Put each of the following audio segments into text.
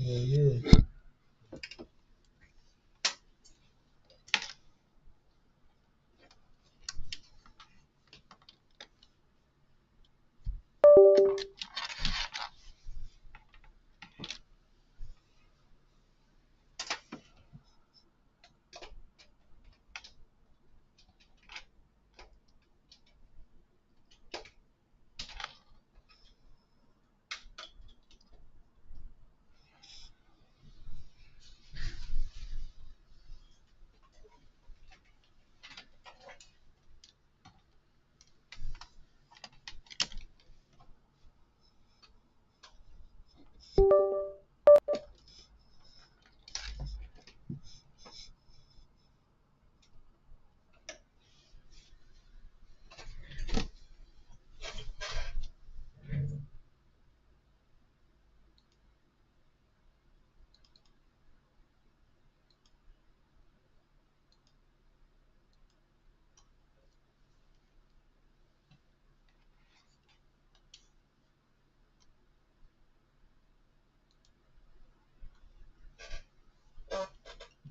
Yeah.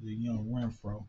The young Renfro.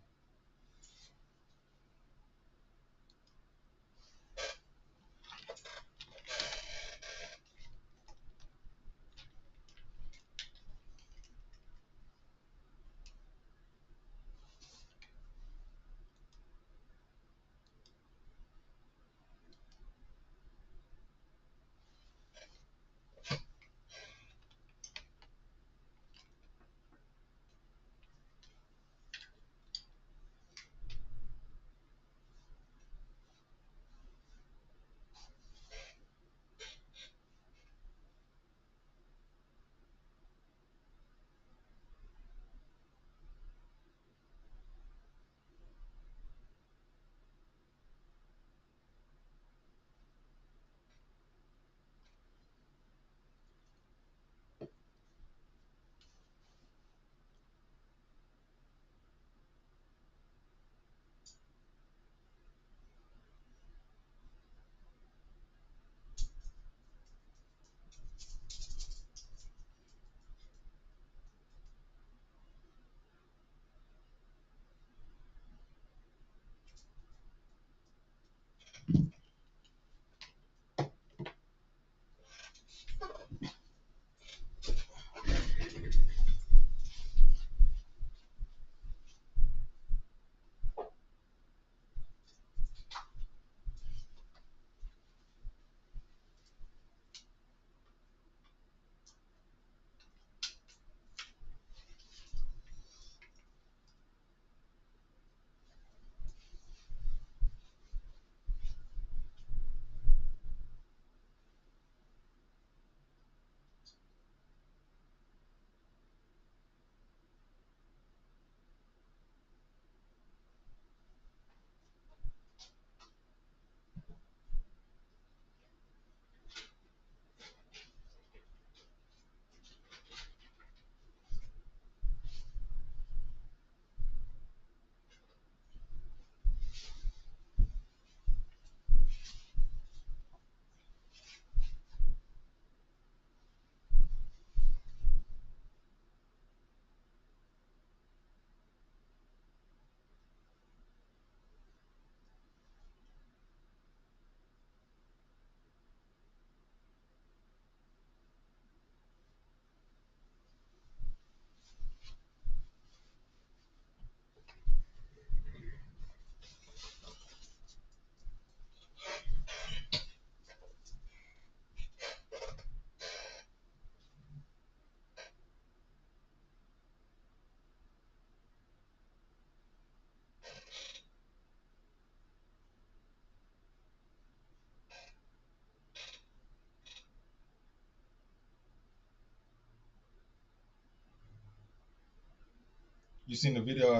You seen the video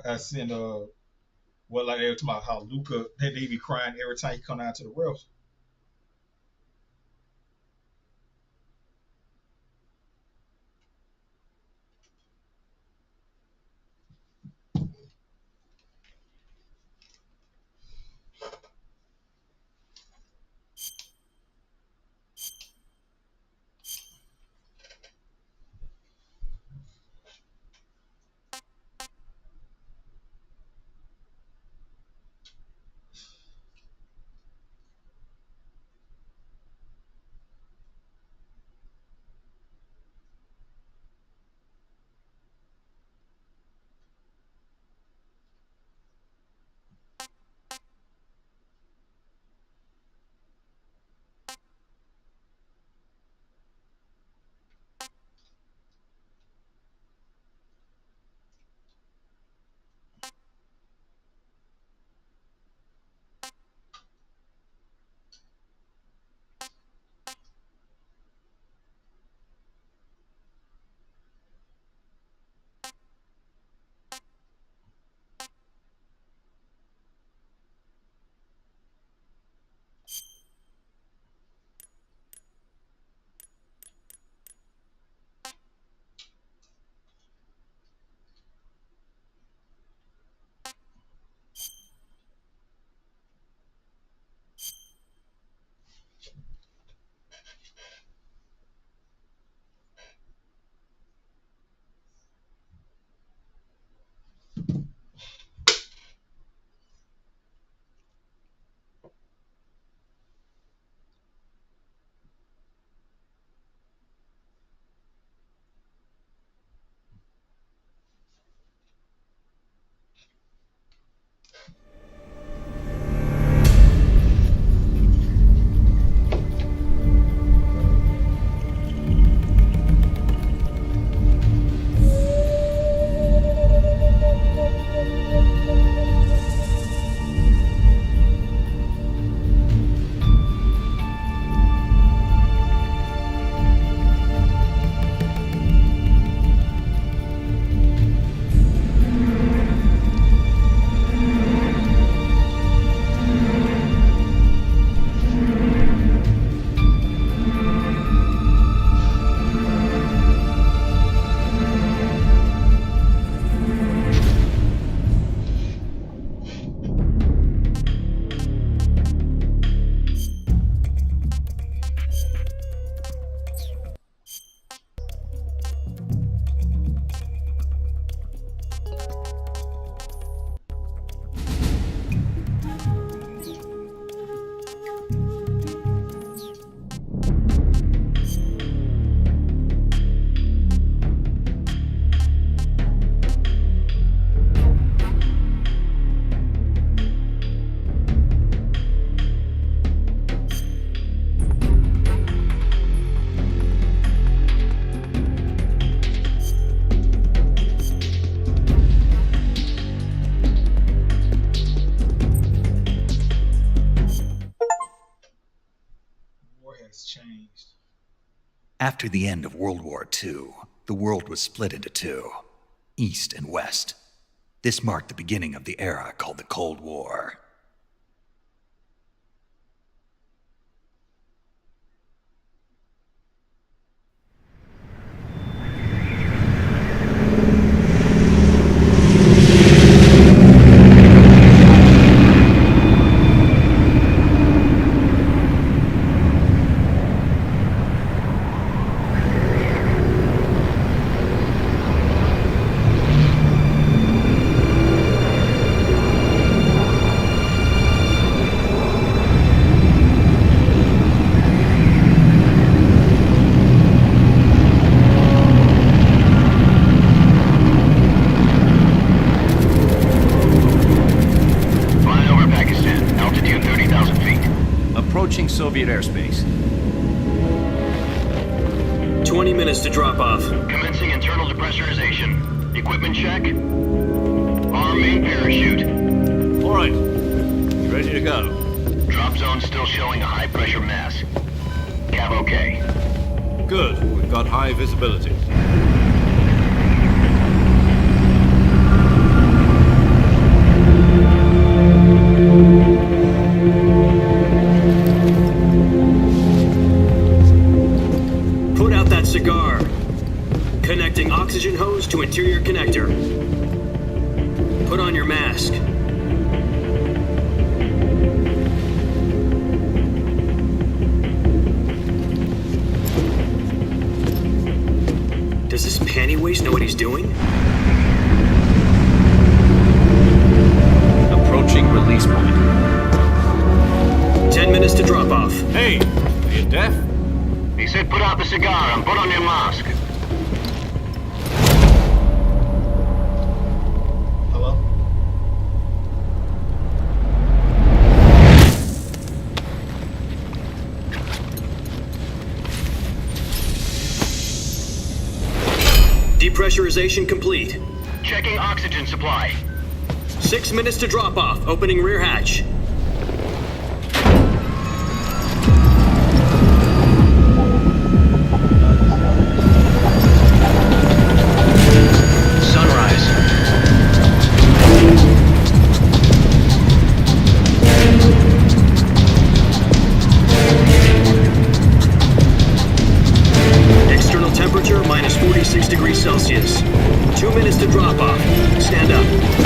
I seen? Well, like they were talking about how Luca they be crying every time he come out to the refs. has changed. After the end of World War II, the world was split into two, East and West. This marked the beginning of the era called the Cold War. Soviet airspace. 20 minutes to drop off. Commencing internal depressurization. Equipment check. Arm main parachute. All right. Ready to go. Drop zone still showing a high pressure mass. Cav okay. Good. We've got high visibility. Cigar. Connecting oxygen hose to interior connector. Put on your mask. Does this panty waste know what he's doing? Approaching release point. 10 minutes to drop off. Hey, are you deaf? He said put out the cigar and put on your mask. Hello? Depressurization complete. Checking oxygen supply. 6 minutes to drop off. Opening rear hatch. External temperature minus 46 degrees Celsius. 2 minutes to drop off. Stand up.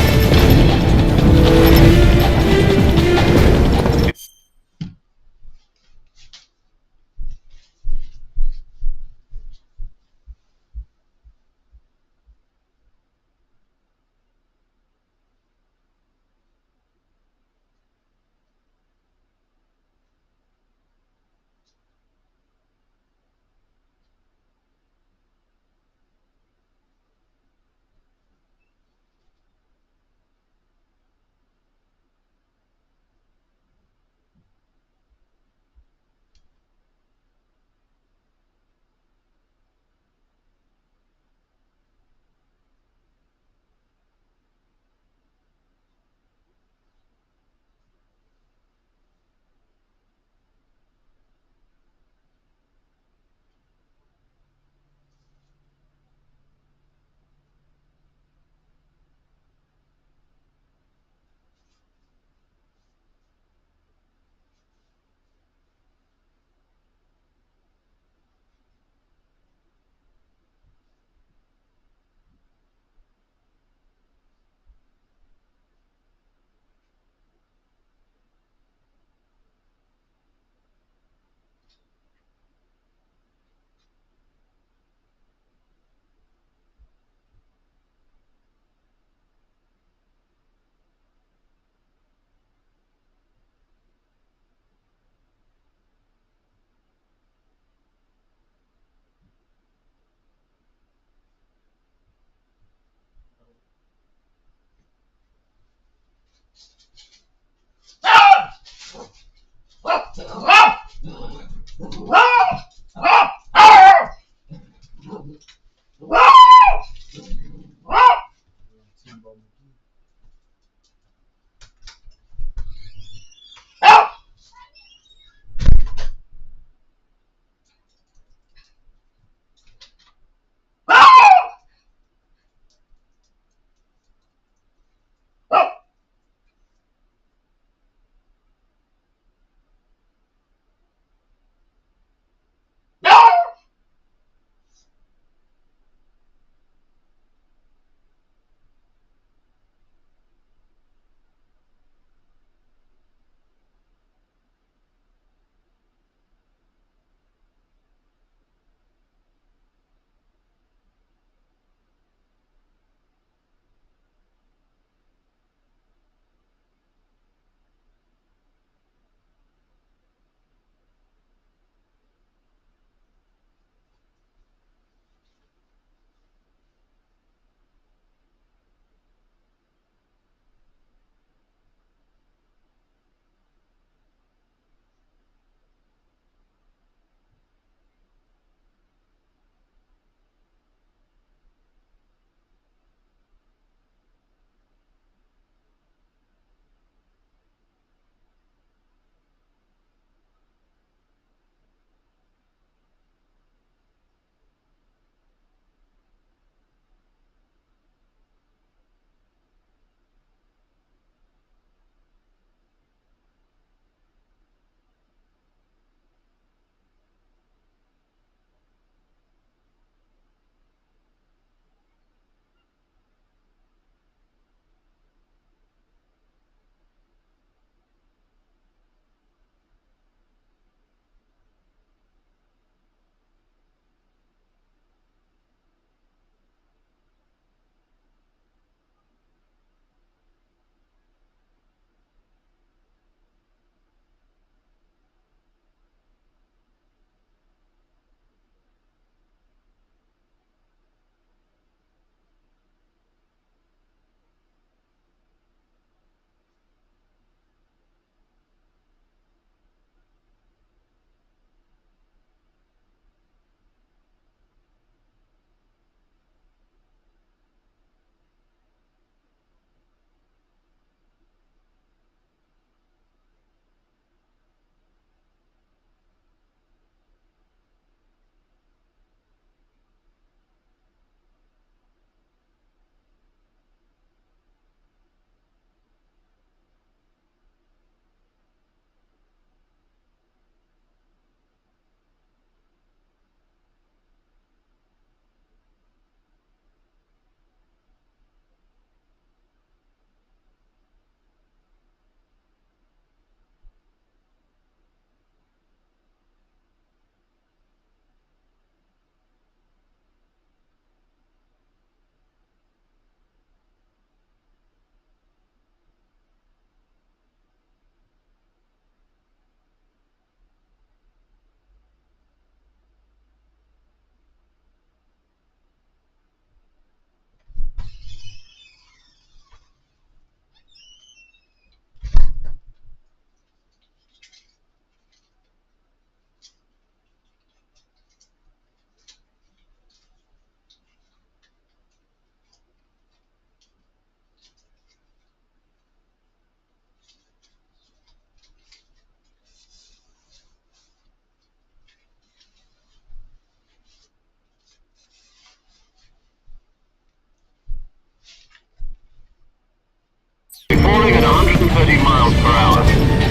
30 miles per hour.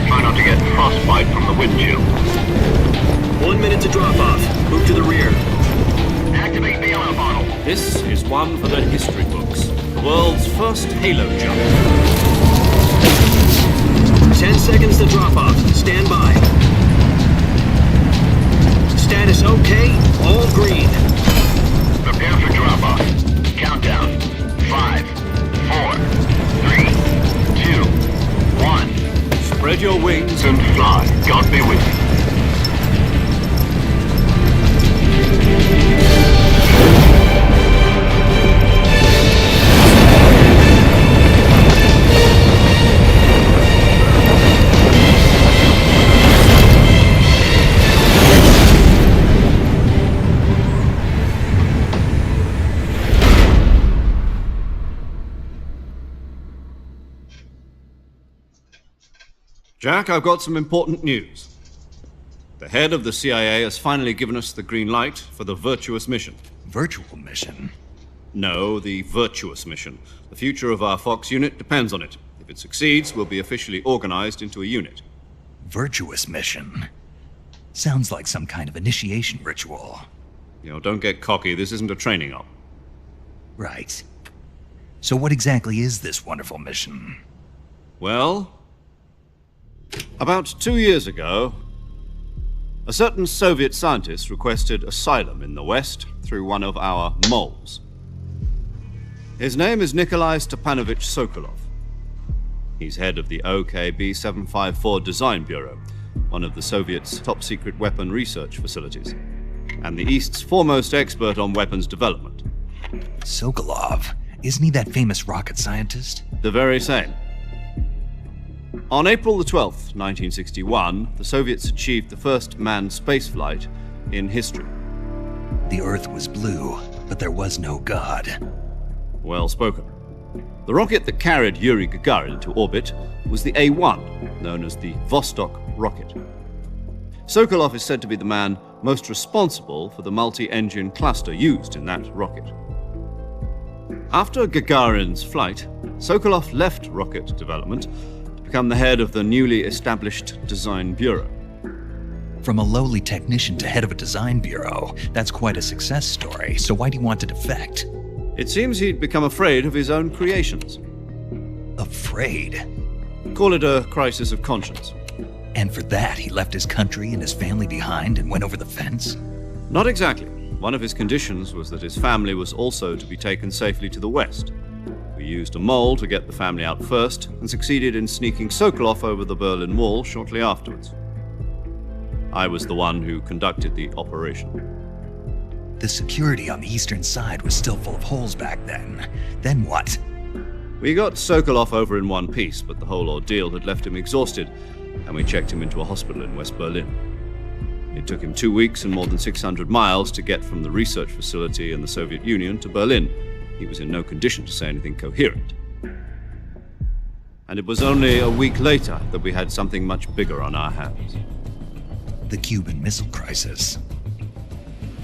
Try not to get frostbite from the wind chill. 1 minute to drop off. Move to the rear. Activate the auto bottle. This is one for the history books. The world's first halo jump. 10 seconds to drop off. Stand by. Status okay. All green. Prepare for drop-off. Countdown. 5, 4, 3, 2, 1. Spread your wings And fly. God be with you. Jack, I've got some important news. The head of the CIA has finally given us the green light for the virtuous mission. Virtual mission? No, the virtuous mission. The future of our Fox unit depends on it. If it succeeds, we'll be officially organized into a unit. Virtuous mission? Sounds like some kind of initiation ritual. Don't get cocky. This isn't a training op. Right. So what exactly is this wonderful mission? Well, about 2 years ago, a certain Soviet scientist requested asylum in the West through one of our moles. His name is Nikolai Stepanovich Sokolov. He's head of the OKB 754 Design Bureau, one of the Soviets' top-secret weapon research facilities, and the East's foremost expert on weapons development. Sokolov? Isn't he that famous rocket scientist? The very same. On April the 12th, 1961, the Soviets achieved the first manned spaceflight in history. The Earth was blue, but there was no God. Well spoken. The rocket that carried Yuri Gagarin to orbit was the A-1, known as the Vostok rocket. Sokolov is said to be the man most responsible for the multi-engine cluster used in that rocket. After Gagarin's flight, Sokolov left rocket development to become the head of the newly established Design Bureau. From a lowly technician to head of a design bureau, that's quite a success story, so why do you want to defect? It seems he'd become afraid of his own creations. Afraid? Call it a crisis of conscience. And for that, he left his country and his family behind and went over the fence? Not exactly. One of his conditions was that his family was also to be taken safely to the West. We used a mole to get the family out first and succeeded in sneaking Sokolov over the Berlin Wall shortly afterwards. I was the one who conducted the operation. The security on the eastern side was still full of holes back then. Then what? We got Sokolov over in one piece, but the whole ordeal had left him exhausted, and we checked him into a hospital in West Berlin. It took him 2 weeks and more than 600 miles to get from the research facility in the Soviet Union to Berlin. He was in no condition to say anything coherent. And it was only a week later that we had something much bigger on our hands. The Cuban Missile Crisis.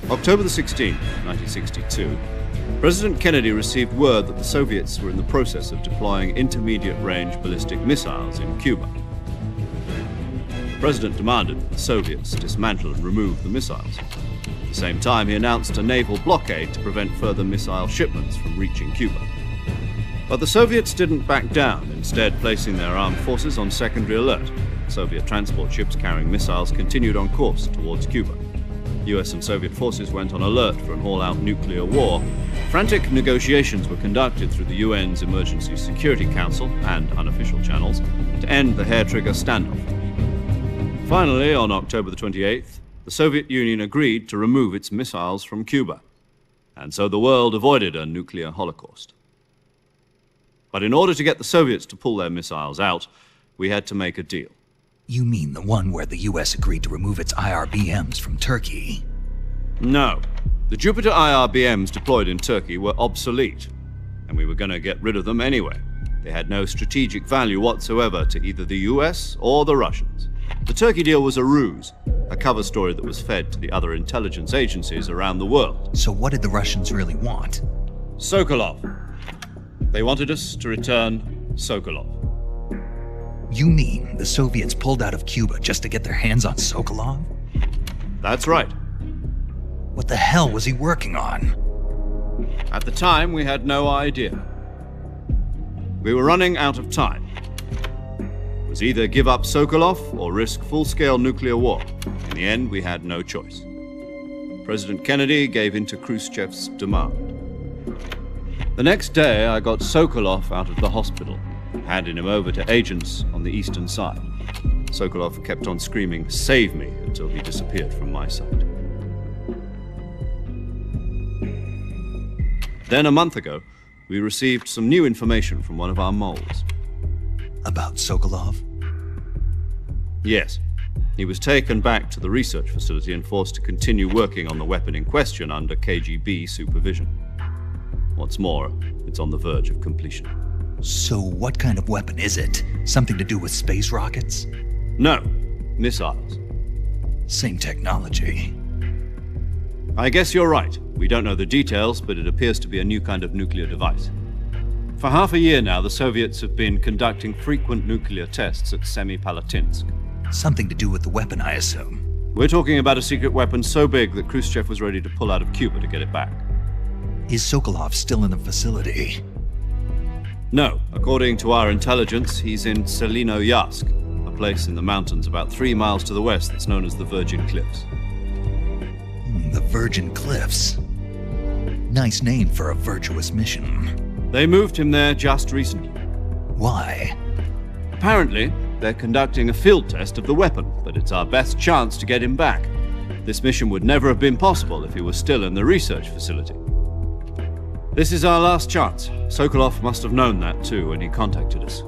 October the 16th, 1962, President Kennedy received word that the Soviets were in the process of deploying intermediate-range ballistic missiles in Cuba. The President demanded that the Soviets dismantle and remove the missiles. At the same time, he announced a naval blockade to prevent further missile shipments from reaching Cuba. But the Soviets didn't back down, instead placing their armed forces on secondary alert. Soviet transport ships carrying missiles continued on course towards Cuba. US and Soviet forces went on alert for an all-out nuclear war. Frantic negotiations were conducted through the UN's Emergency Security Council and unofficial channels to end the hair-trigger standoff. Finally, on October the 28th, the Soviet Union agreed to remove its missiles from Cuba, and so the world avoided a nuclear holocaust. But in order to get the Soviets to pull their missiles out, we had to make a deal. You mean the one where the US agreed to remove its IRBMs from Turkey? No. The Jupiter IRBMs deployed in Turkey were obsolete, and we were going to get rid of them anyway. They had no strategic value whatsoever to either the US or the Russians. The Turkey deal was a ruse, a cover story that was fed to the other intelligence agencies around the world. So what did the Russians really want? Sokolov. They wanted us to return Sokolov. You mean the Soviets pulled out of Cuba just to get their hands on Sokolov? That's right. What the hell was he working on? At the time, we had no idea. We were running out of time. It was either give up Sokolov or risk full-scale nuclear war. In the end, we had no choice. President Kennedy gave in to Khrushchev's demand. The next day, I got Sokolov out of the hospital, handed him over to agents on the eastern side. Sokolov kept on screaming, "Save me," until he disappeared from my sight. Then a month ago, we received some new information from one of our moles. About Sokolov? Yes. He was taken back to the research facility and forced to continue working on the weapon in question under KGB supervision. What's more, it's on the verge of completion. So what kind of weapon is it? Something to do with space rockets? No, missiles. Same technology. I guess you're right. We don't know the details, but it appears to be a new kind of nuclear device. For half a year now, the Soviets have been conducting frequent nuclear tests at Semipalatinsk. Something to do with the weapon, I assume. We're talking about a secret weapon so big that Khrushchev was ready to pull out of Cuba to get it back. Is Sokolov still in the facility? No, according to our intelligence, he's in Selinoyarsk, a place in the mountains about 3 miles to the west that's known as the Virgin Cliffs. The Virgin Cliffs. Nice name for a virtuous mission. They moved him there just recently. Why? Apparently, they're conducting a field test of the weapon, but it's our best chance to get him back. This mission would never have been possible if he was still in the research facility. This is our last chance. Sokolov must have known that too when he contacted us.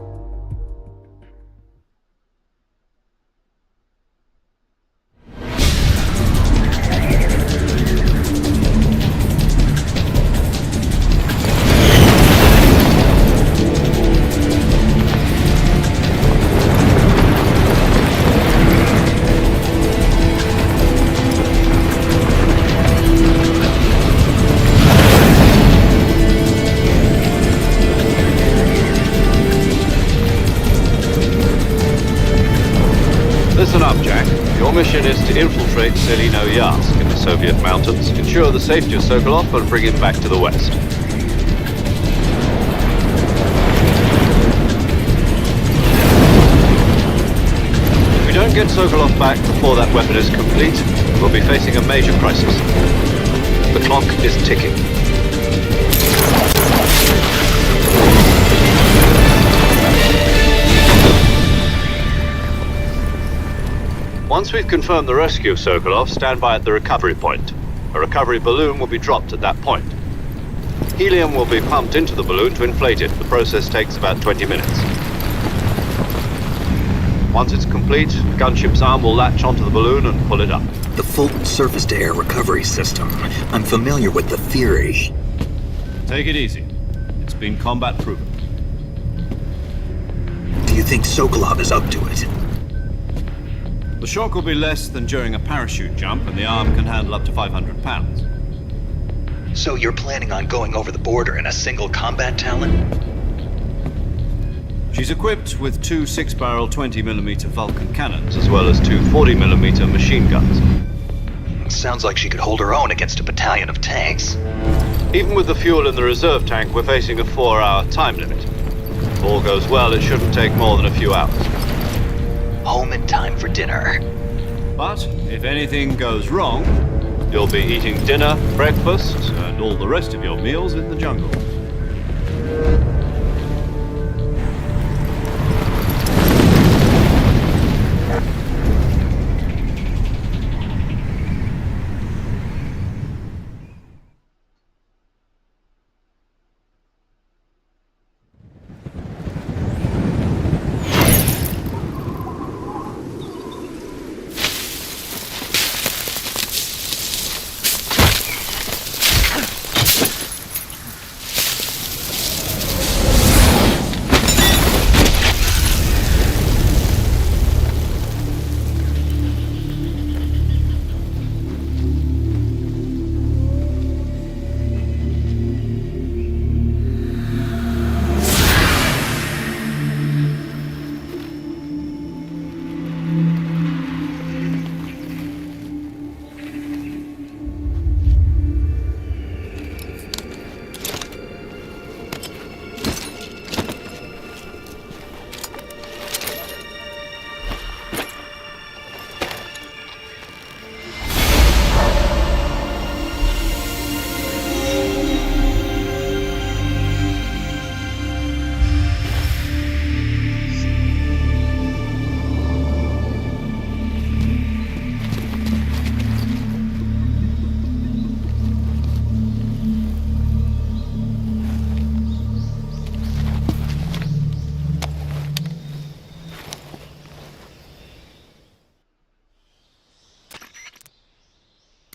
Listen up, Jack. Your mission is to infiltrate Selinoyarsk in the Soviet mountains, ensure the safety of Sokolov, and bring him back to the west. If we don't get Sokolov back before that weapon is complete, we'll be facing a major crisis. The clock is ticking. Once we've confirmed the rescue of Sokolov, stand by at the recovery point. A recovery balloon will be dropped at that point. Helium will be pumped into the balloon to inflate it. The process takes about 20 minutes. Once it's complete, the gunship's arm will latch onto the balloon and pull it up. The Fulton surface-to-air recovery system. I'm familiar with the theory. Take it easy. It's been combat proven. Do you think Sokolov is up to it? The shock will be less than during a parachute jump, and the arm can handle up to 500 pounds. So you're planning on going over the border in a single combat Talon? She's equipped with 2 6-barrel 20mm Vulcan cannons, as well as 2 40mm machine guns. Sounds like she could hold her own against a battalion of tanks. Even with the fuel in the reserve tank, we're facing a 4-hour time limit. If all goes well, it shouldn't take more than a few hours. Home in time for dinner. But if anything goes wrong, you'll be eating dinner, breakfast, and all the rest of your meals in the jungle.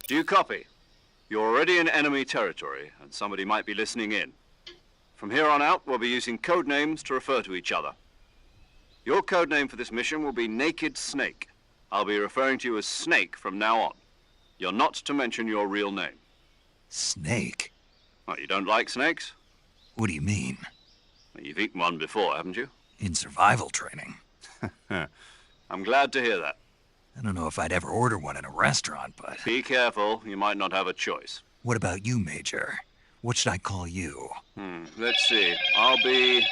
Do you copy? You're already in enemy territory, and somebody might be listening in. From here on out, we'll be using code names to refer to each other. Your code name for this mission will be Naked Snake. I'll be referring to you as Snake from now on. You're not to mention your real name. Snake? Well, you don't like snakes? What do you mean? Well, you've eaten one before, haven't you? In survival training? I'm glad to hear that. I don't know if I'd ever order one in a restaurant, but... Be careful, you might not have a choice. What about you, Major? What should I call you? Let's see. I'll be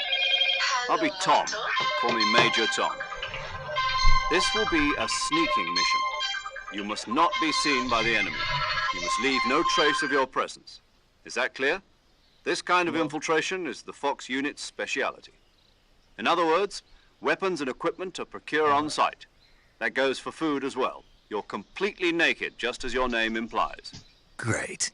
Tom. Call me Major Tom. This will be a sneaking mission. You must not be seen by the enemy. You must leave no trace of your presence. Is that clear? This kind of infiltration is the Fox unit's speciality. In other words, weapons and equipment are procured on site. That goes for food as well. You're completely naked, just as your name implies. Great.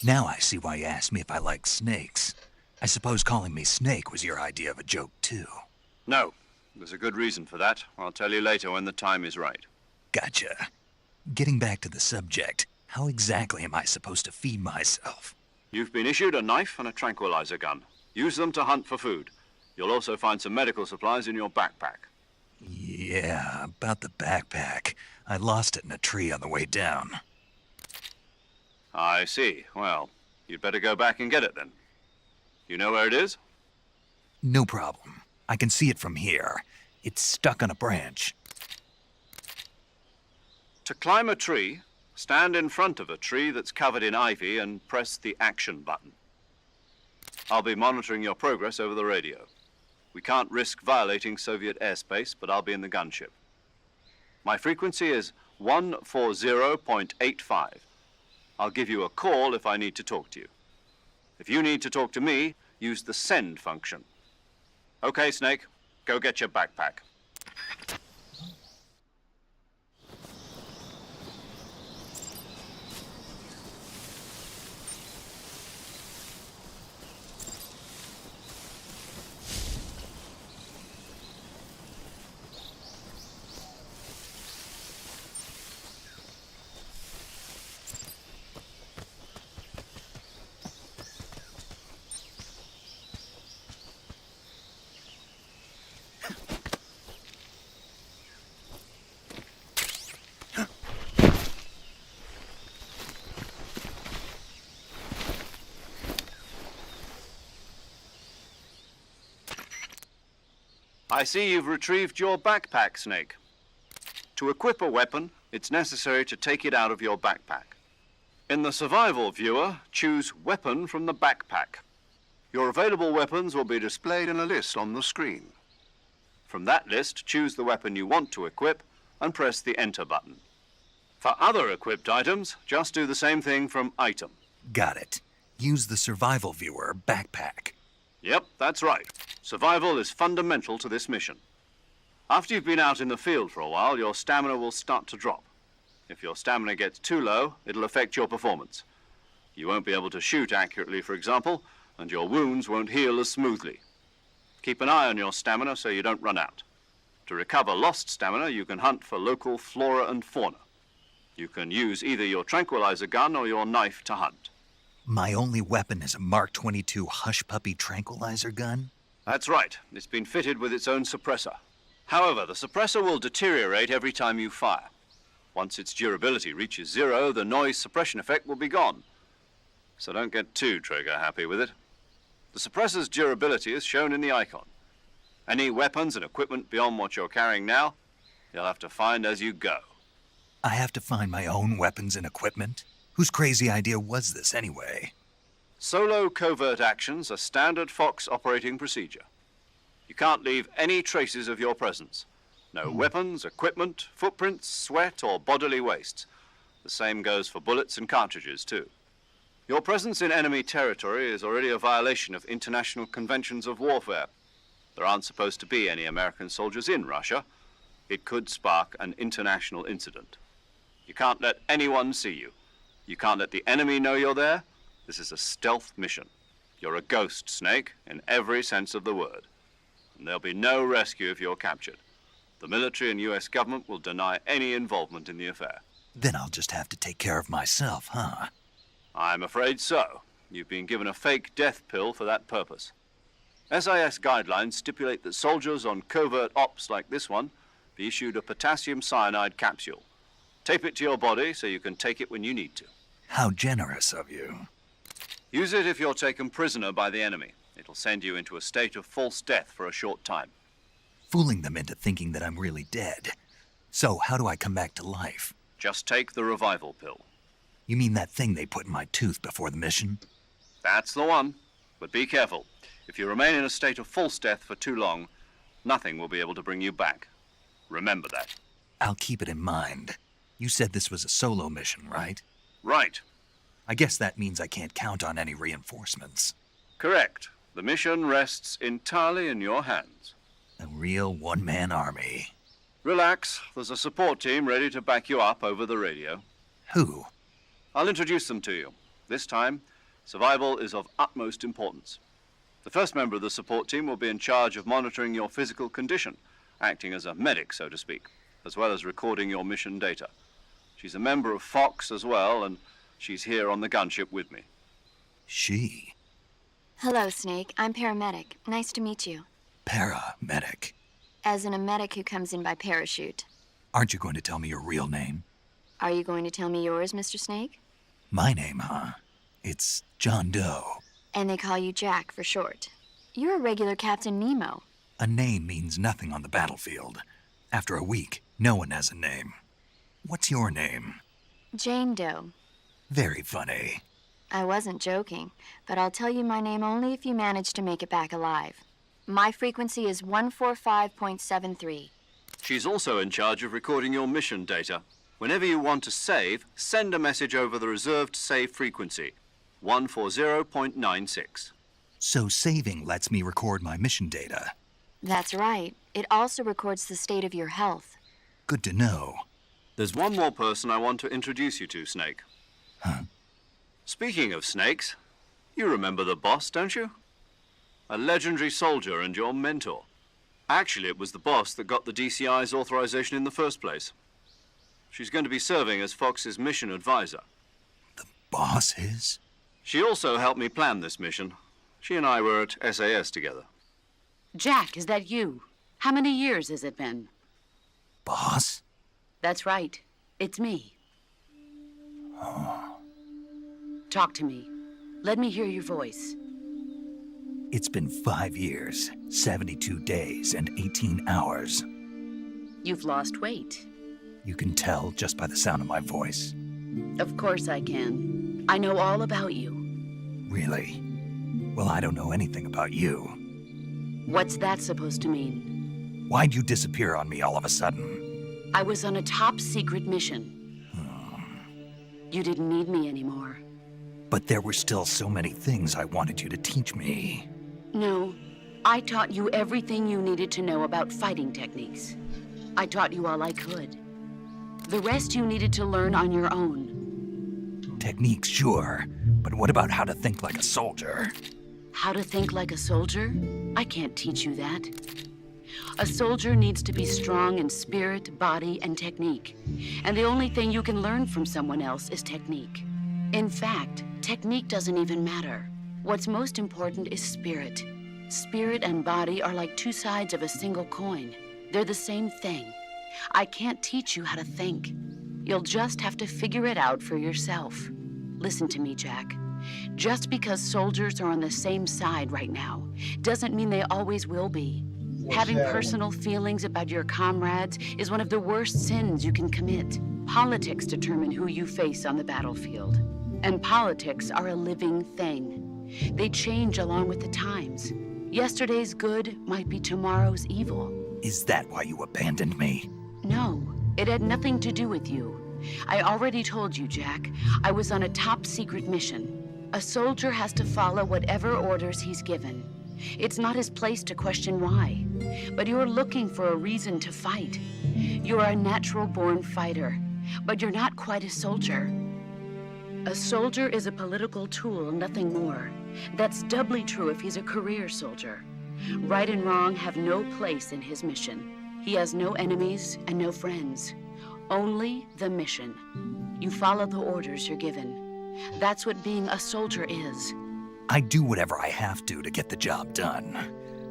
Now I see why you asked me if I like snakes. I suppose calling me Snake was your idea of a joke, too. No, there's a good reason for that. I'll tell you later when the time is right. Gotcha. Getting back to the subject, how exactly am I supposed to feed myself? You've been issued a knife and a tranquilizer gun. Use them to hunt for food. You'll also find some medical supplies in your backpack. Yeah, about the backpack. I lost it in a tree on the way down. I see. Well, you'd better go back and get it then. You know where it is? No problem. I can see it from here. It's stuck on a branch. To climb a tree, stand in front of a tree that's covered in ivy and press the action button. I'll be monitoring your progress over the radio. We can't risk violating Soviet airspace, but I'll be in the gunship. My frequency is 140.85. I'll give you a call if I need to talk to you. If you need to talk to me, use the send function. Okay, Snake, go get your backpack. I see you've retrieved your backpack, Snake. To equip a weapon, it's necessary to take it out of your backpack. In the survival viewer, choose Weapon from the backpack. Your available weapons will be displayed in a list on the screen. From that list, choose the weapon you want to equip and press the Enter button. For other equipped items, just do the same thing from Item. Got it. Use the survival viewer backpack. Yep, that's right. Survival is fundamental to this mission. After you've been out in the field for a while, your stamina will start to drop. If your stamina gets too low, it'll affect your performance. You won't be able to shoot accurately, for example, and your wounds won't heal as smoothly. Keep an eye on your stamina so you don't run out. To recover lost stamina, you can hunt for local flora and fauna. You can use either your tranquilizer gun or your knife to hunt. My only weapon is a Mark 22 Hush Puppy tranquilizer gun? That's right. It's been fitted with its own suppressor. However, the suppressor will deteriorate every time you fire. Once its durability reaches 0, the noise suppression effect will be gone. So don't get too trigger happy with it. The suppressor's durability is shown in the icon. Any weapons and equipment beyond what you're carrying now, you'll have to find as you go. I have to find my own weapons and equipment? Whose crazy idea was this anyway? Solo covert actions are standard Fox operating procedure. You can't leave any traces of your presence. No weapons, equipment, footprints, sweat, or bodily wastes. The same goes for bullets and cartridges, too. Your presence in enemy territory is already a violation of international conventions of warfare. There aren't supposed to be any American soldiers in Russia. It could spark an international incident. You can't let anyone see you. You can't let the enemy know you're there. This is a stealth mission. You're a ghost, Snake, in every sense of the word. And there'll be no rescue if you're captured. The military and U.S. government will deny any involvement in the affair. Then I'll just have to take care of myself, huh? I'm afraid so. You've been given a fake death pill for that purpose. SIS guidelines stipulate that soldiers on covert ops like this one be issued a potassium cyanide capsule. Tape it to your body so you can take it when you need to. How generous of you. Use it if you're taken prisoner by the enemy. It'll send you into a state of false death for a short time. Fooling them into thinking that I'm really dead. So how do I come back to life? Just take the revival pill. You mean that thing they put in my tooth before the mission? That's the one. But be careful. If you remain in a state of false death for too long, nothing will be able to bring you back. Remember that. I'll keep it in mind. You said this was a solo mission, right? Right. I guess that means I can't count on any reinforcements. Correct. The mission rests entirely in your hands. A real one-man army. Relax. There's a support team ready to back you up over the radio. Who? I'll introduce them to you. This time, survival is of utmost importance. The first member of the support team will be in charge of monitoring your physical condition, acting as a medic, so to speak, as well as recording your mission data. She's a member of Fox as well, and she's here on the gunship with me. She? Hello, Snake. I'm paramedic. Nice to meet you. Paramedic. As in a medic who comes in by parachute. Aren't you going to tell me your real name? Are you going to tell me yours, Mr. Snake? My name, huh? It's John Doe. And they call you Jack for short. You're a regular Captain Nemo. A name means nothing on the battlefield. After a week, no one has a name. What's your name? Jane Doe. Very funny. I wasn't joking, but I'll tell you my name only if you manage to make it back alive. My frequency is 145.73. She's also in charge of recording your mission data. Whenever you want to save, send a message over the reserved save frequency, 140.96. So saving lets me record my mission data. That's right. It also records the state of your health. Good to know. There's one more person I want to introduce you to, Snake. Huh? Speaking of snakes, you remember the boss, don't you? A legendary soldier and your mentor. Actually, it was the boss that got the DCI's authorization in the first place. She's going to be serving as Fox's mission advisor. The boss is? She also helped me plan this mission. She and I were at SAS together. Jack, is that you? How many years has it been? Boss? That's right. It's me. Talk to me. Let me hear your voice. It's been 5 years, 72 days, and 18 hours. You've lost weight. You can tell just by the sound of my voice. Of course I can. I know all about you. Really? Well, I don't know anything about you. What's that supposed to mean? Why'd you disappear on me all of a sudden? I was on a top-secret mission. You didn't need me anymore. But there were still so many things I wanted you to teach me. No, I taught you everything you needed to know about fighting techniques. I taught you all I could. The rest you needed to learn on your own. Techniques, sure. But what about how to think like a soldier? How to think like a soldier? I can't teach you that. A soldier needs to be strong in spirit, body, and technique. And the only thing you can learn from someone else is technique. In fact, technique doesn't even matter. What's most important is spirit. Spirit and body are like two sides of a single coin. They're the same thing. I can't teach you how to think. You'll just have to figure it out for yourself. Listen to me, Jack. Just because soldiers are on the same side right now doesn't mean they always will be. Having personal feelings about your comrades is one of the worst sins you can commit. Politics determine who you face on the battlefield. And politics are a living thing. They change along with the times. Yesterday's good might be tomorrow's evil. Is that why you abandoned me? No, it had nothing to do with you. I already told you, Jack. I was on a top-secret mission. A soldier has to follow whatever orders he's given. It's not his place to question why. But you're looking for a reason to fight. You're a natural-born fighter, but you're not quite a soldier. A soldier is a political tool, nothing more. That's doubly true if he's a career soldier. Right and wrong have no place in his mission. He has no enemies and no friends. Only the mission. You follow the orders you're given. That's what being a soldier is. I do whatever I have to get the job done.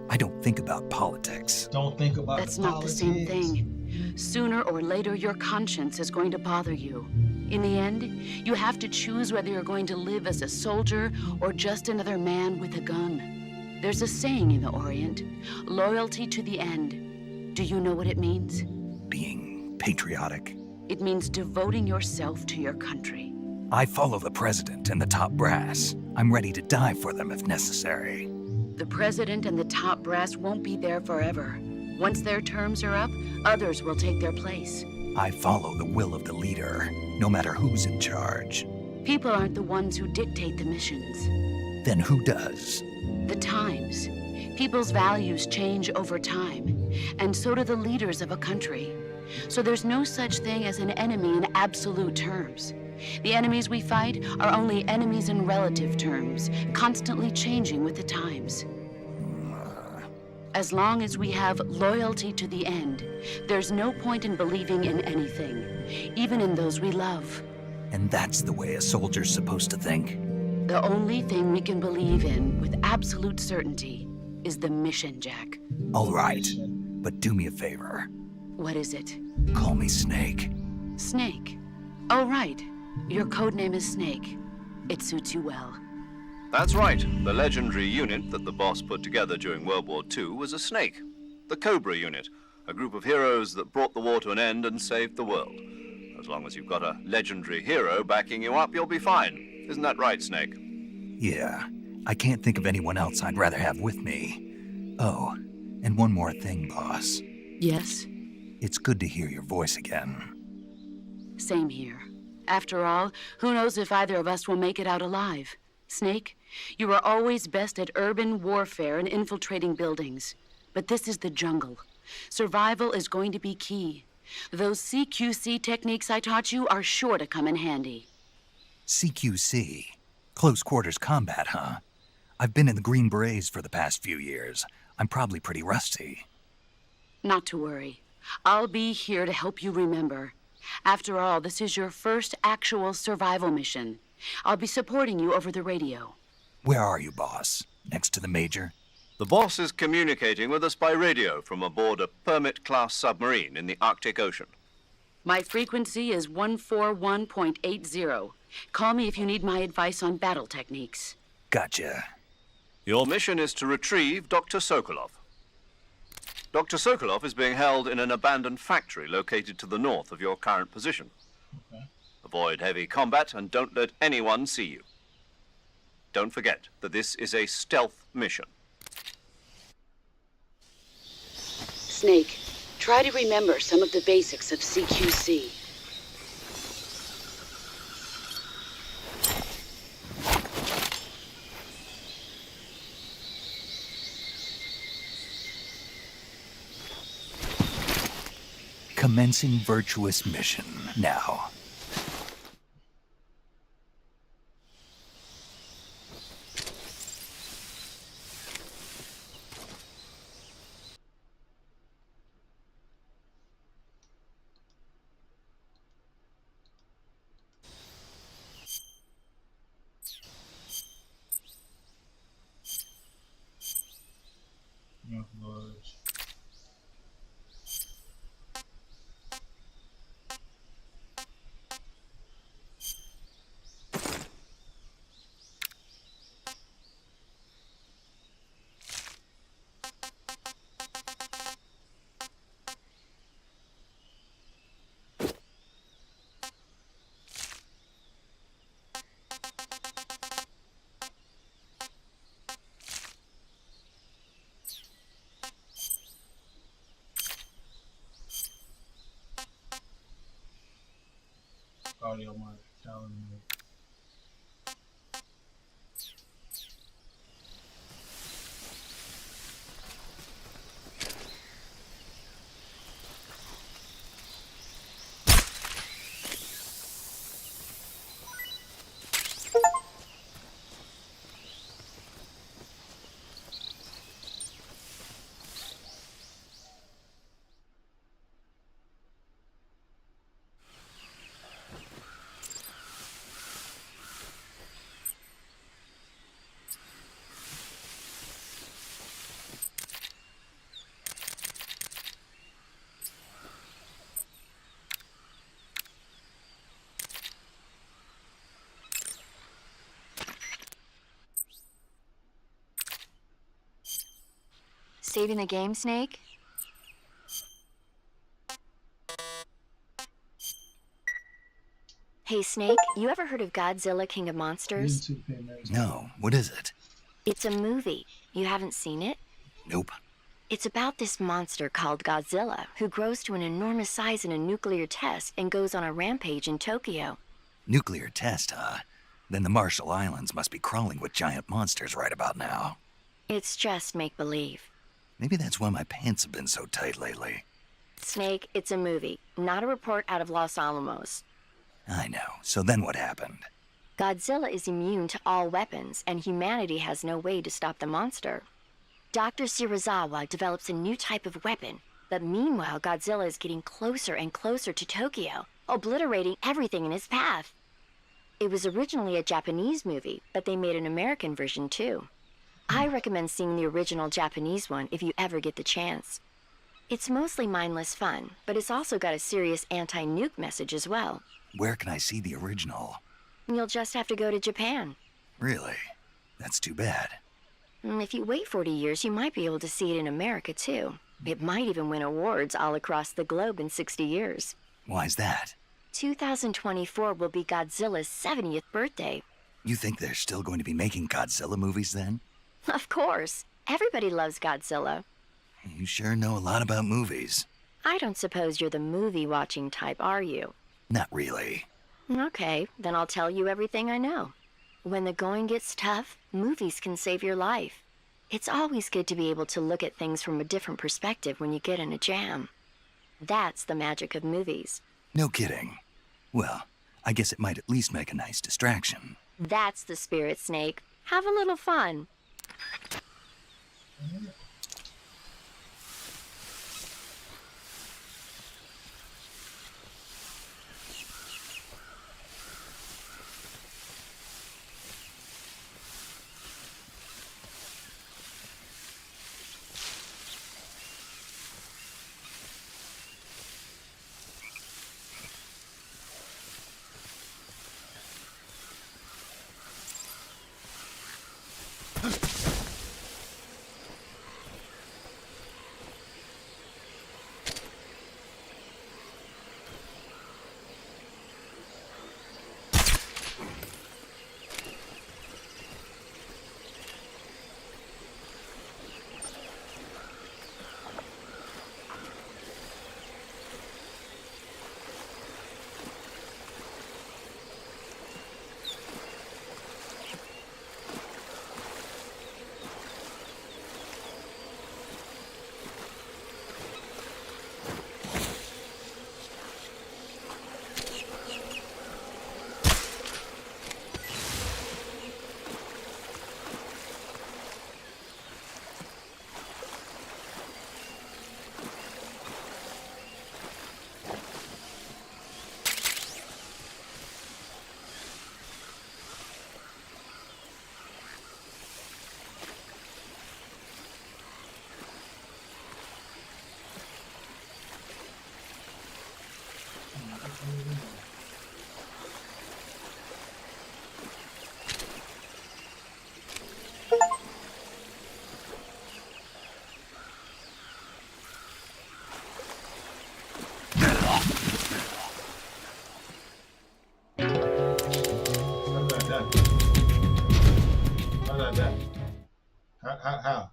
I don't think about politics. Don't think about That's the not politics. the same thing. Sooner or later, your conscience is going to bother you. In the end, you have to choose whether you're going to live as a soldier or just another man with a gun. There's a saying in the Orient, loyalty to the end. Do you know what it means? Being patriotic. It means devoting yourself to your country. I follow the president and the top brass. I'm ready to die for them if necessary. The president and the top brass won't be there forever. Once their terms are up, others will take their place. I follow the will of the leader, no matter who's in charge. People aren't the ones who dictate the missions. Then who does? The times. People's values change over time, and so do the leaders of a country. So there's no such thing as an enemy in absolute terms. The enemies we fight are only enemies in relative terms, constantly changing with the times. As long as we have loyalty to the end, there's no point in believing in anything, even in those we love. And that's the way a soldier's supposed to think? The only thing we can believe in with absolute certainty is the mission, Jack. All right, but do me a favor. What is it? Call me Snake. Snake. Oh, right. Your codename is Snake. It suits you well. That's right. The legendary unit that the boss put together during World War II was a snake. The Cobra unit, a group of heroes that brought the war to an end and saved the world. As long as you've got a legendary hero backing you up, you'll be fine. Isn't that right, Snake? Yeah, I can't think of anyone else I'd rather have with me. Oh, and one more thing, boss. Yes? It's good to hear your voice again. Same here. After all, who knows if either of us will make it out alive? Snake, you are always best at urban warfare and infiltrating buildings. But this is the jungle. Survival is going to be key. Those CQC techniques I taught you are sure to come in handy. CQC? Close quarters combat, huh? I've been in the Green Berets for the past few years. I'm probably pretty rusty. Not to worry. I'll be here to help you remember. After all, this is your first actual survival mission. I'll be supporting you over the radio. Where are you, boss? Next to the Major? The boss is communicating with us by radio from aboard a Permit-class submarine in the Arctic Ocean. My frequency is 141.80. Call me if you need my advice on battle techniques. Gotcha. Your mission is to retrieve Dr. Sokolov. Dr. Sokolov is being held in an abandoned factory located to the north of your current position. Okay. Avoid heavy combat and don't let anyone see you. Don't forget that this is a stealth mission. Snake, try to remember some of the basics of CQC. Commencing virtuous mission now. Yeah, large. Audio monitor, calendar. Saving the game, Snake? Hey, Snake, you ever heard of Godzilla, King of Monsters? YouTube payment. No, what is it? It's a movie. You haven't seen it? Nope. It's about this monster called Godzilla, who grows to an enormous size in a nuclear test and goes on a rampage in Tokyo. Nuclear test, huh? Then the Marshall Islands must be crawling with giant monsters right about now. It's just make-believe. Maybe that's why my pants have been so tight lately. Snake, it's a movie, not a report out of Los Alamos. I know. So then what happened? Godzilla is immune to all weapons, and humanity has no way to stop the monster. Dr. Shirazawa develops a new type of weapon, but meanwhile Godzilla is getting closer and closer to Tokyo, obliterating everything in his path. It was originally a Japanese movie, but they made an American version too. I recommend seeing the original Japanese one if you ever get the chance. It's mostly mindless fun, but it's also got a serious anti-nuke message as well. Where can I see the original? You'll just have to go to Japan. Really? That's too bad. If you wait 40 years, you might be able to see it in America too. It might even win awards all across the globe in 60 years. Why's that? 2024 will be Godzilla's 70th birthday. You think they're still going to be making Godzilla movies then? Of course. Everybody loves Godzilla. You sure know a lot about movies. I don't suppose you're the movie-watching type, are you? Not really. Okay, then I'll tell you everything I know. When the going gets tough, movies can save your life. It's always good to be able to look at things from a different perspective when you get in a jam. That's the magic of movies. No kidding. Well, I guess it might at least make a nice distraction. That's the spirit, Snake. Have a little fun. How did that? How did that? How?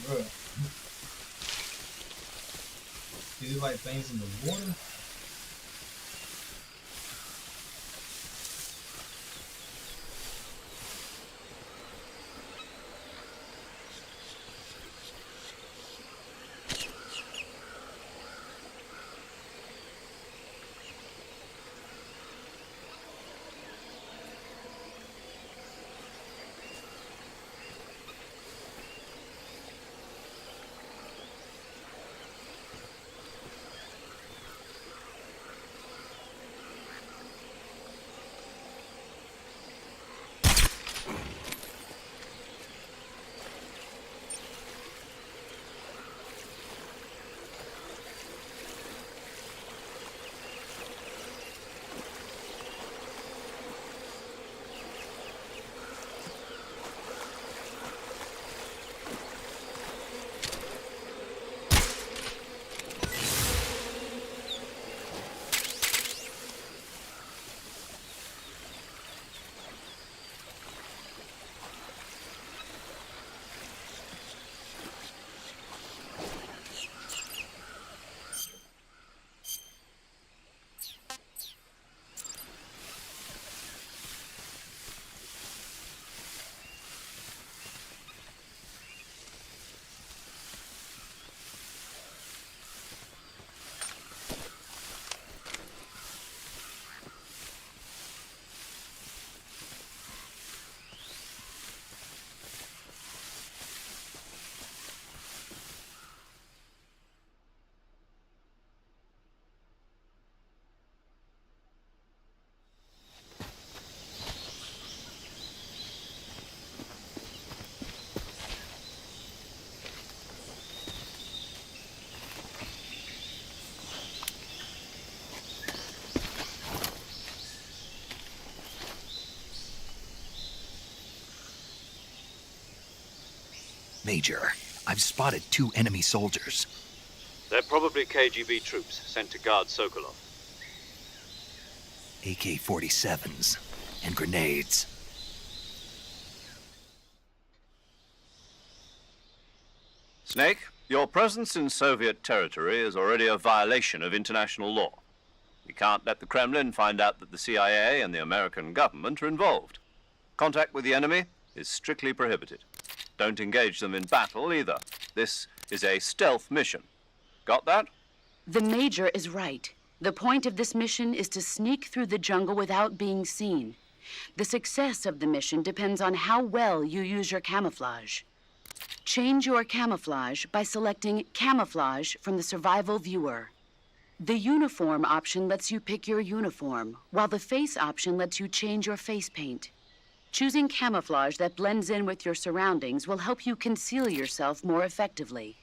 Bruh. Is it like things in the water? Major, I've spotted 2 enemy soldiers. They're probably KGB troops sent to guard Sokolov. AK-47s and grenades. Snake, your presence in Soviet territory is already a violation of international law. We can't let the Kremlin find out that the CIA and the American government are involved. Contact with the enemy is strictly prohibited. Don't engage them in battle either. This is a stealth mission. Got that? The Major is right. The point of this mission is to sneak through the jungle without being seen. The success of the mission depends on how well you use your camouflage. Change your camouflage by selecting Camouflage from the Survival Viewer. The Uniform option lets you pick your uniform, while the Face option lets you change your face paint. Choosing camouflage that blends in with your surroundings will help you conceal yourself more effectively.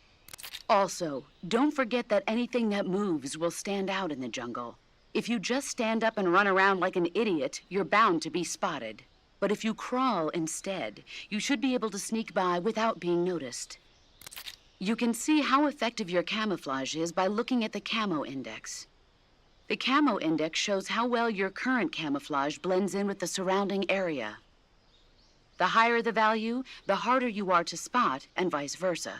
Also, don't forget that anything that moves will stand out in the jungle. If you just stand up and run around like an idiot, you're bound to be spotted. But if you crawl instead, you should be able to sneak by without being noticed. You can see how effective your camouflage is by looking at the Camo Index. The Camo Index shows how well your current camouflage blends in with the surrounding area. The higher the value, the harder you are to spot, and vice versa.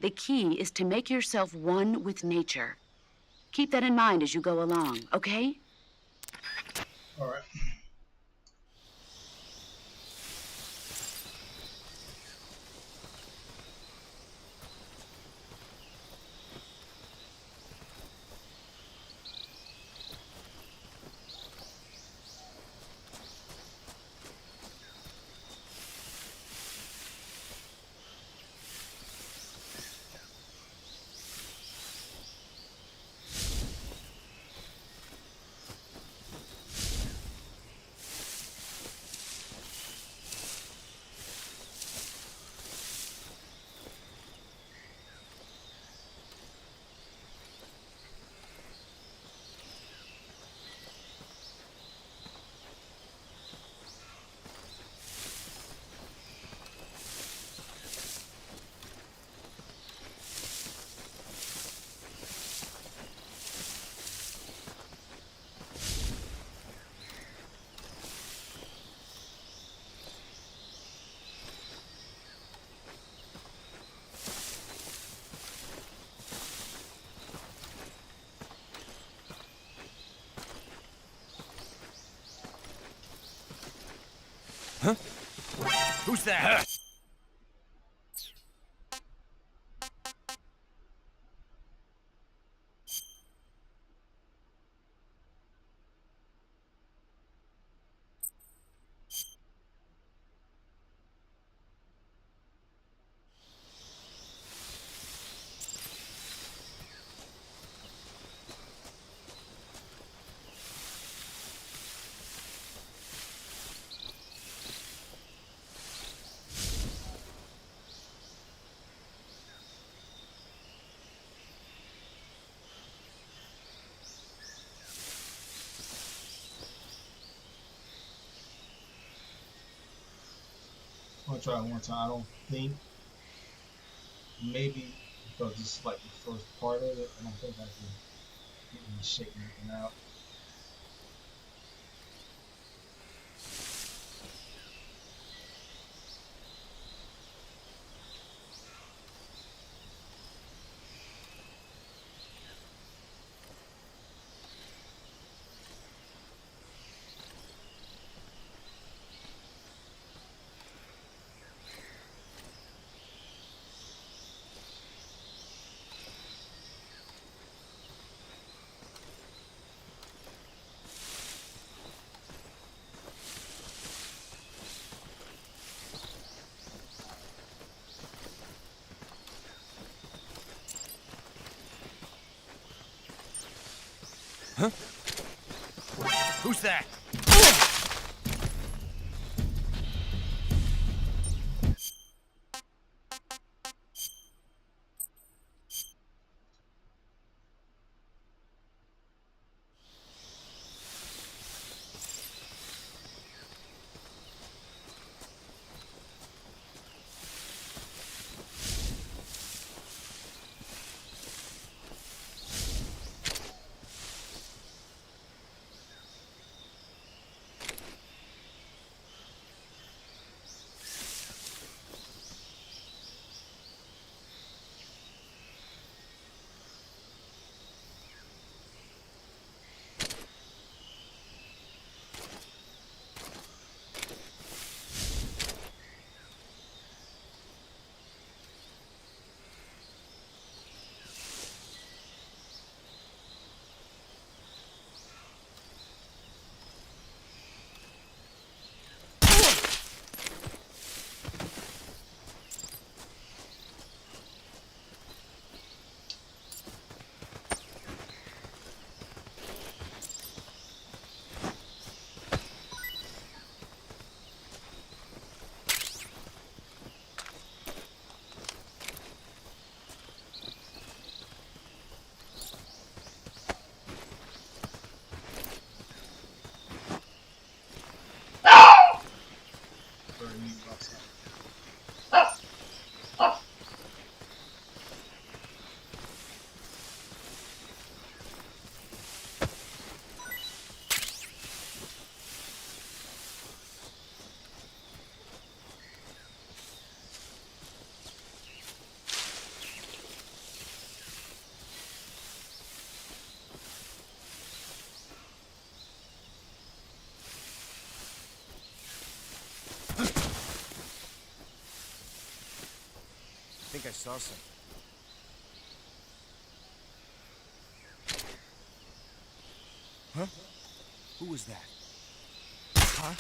The key is to make yourself one with nature. Keep that in mind as you go along, okay? All right. Who's that? I'm gonna try it one time. I don't think, maybe because this is like the first part of it, I don't think I can get any shape anything out. Who's that? I think I saw something. Huh? Who was that? Huh?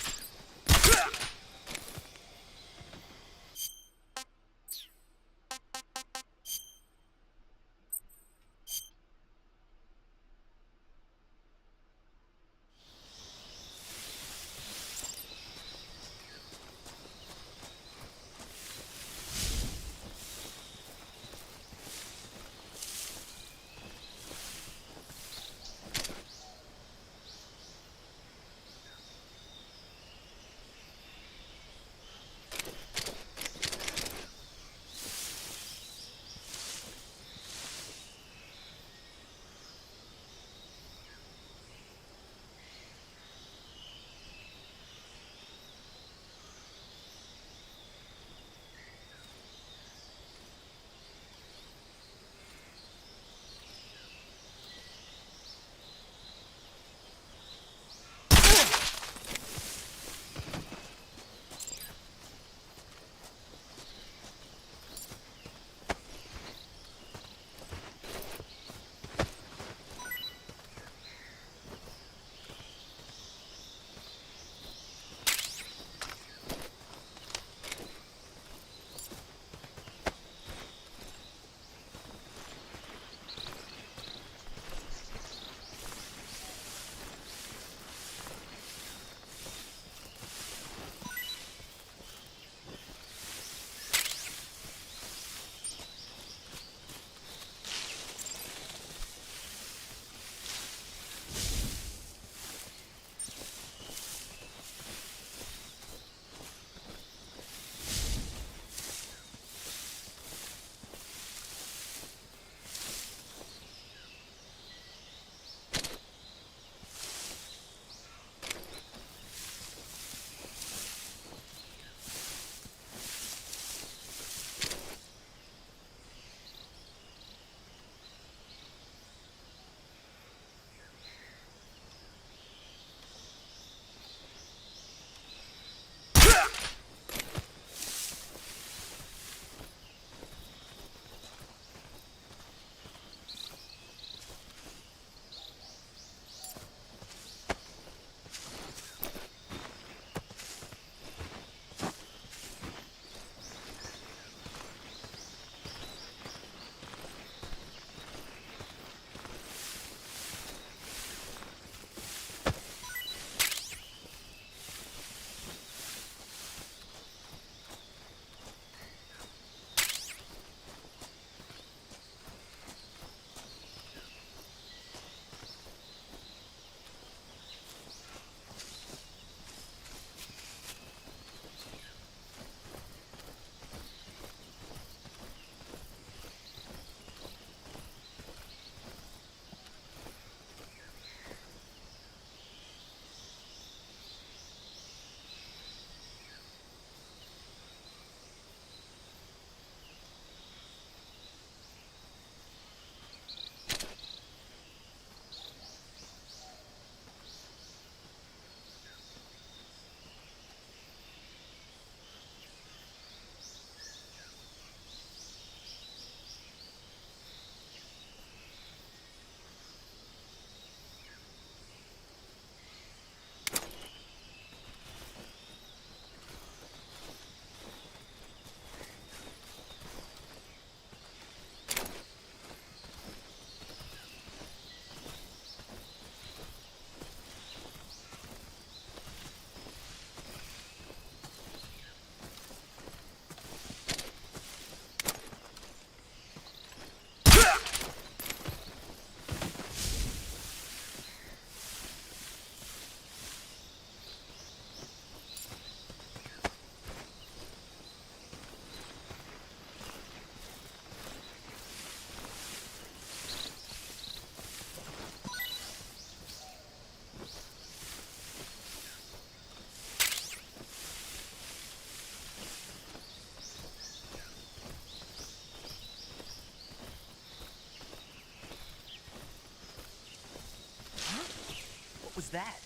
that?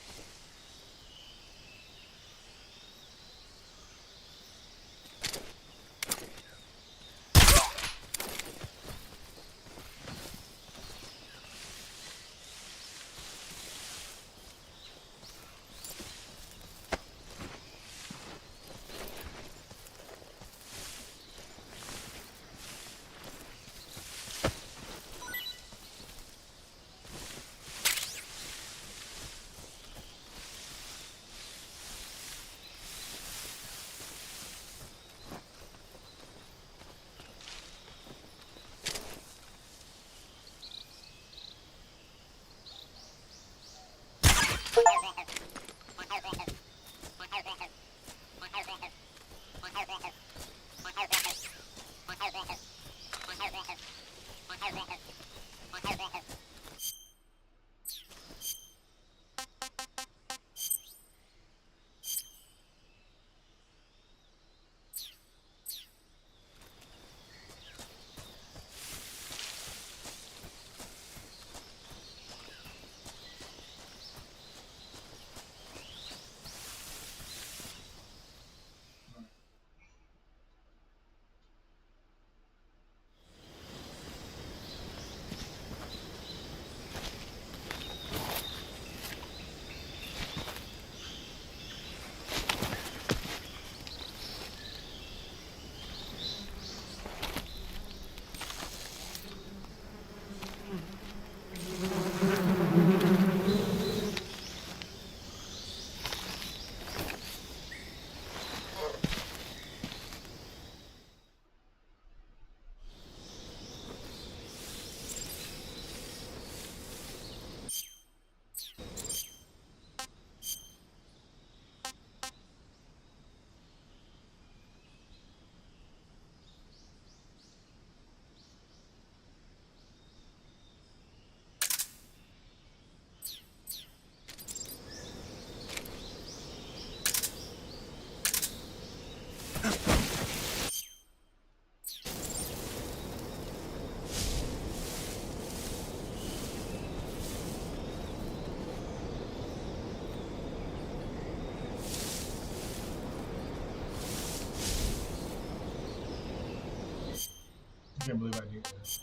I can't believe I did that.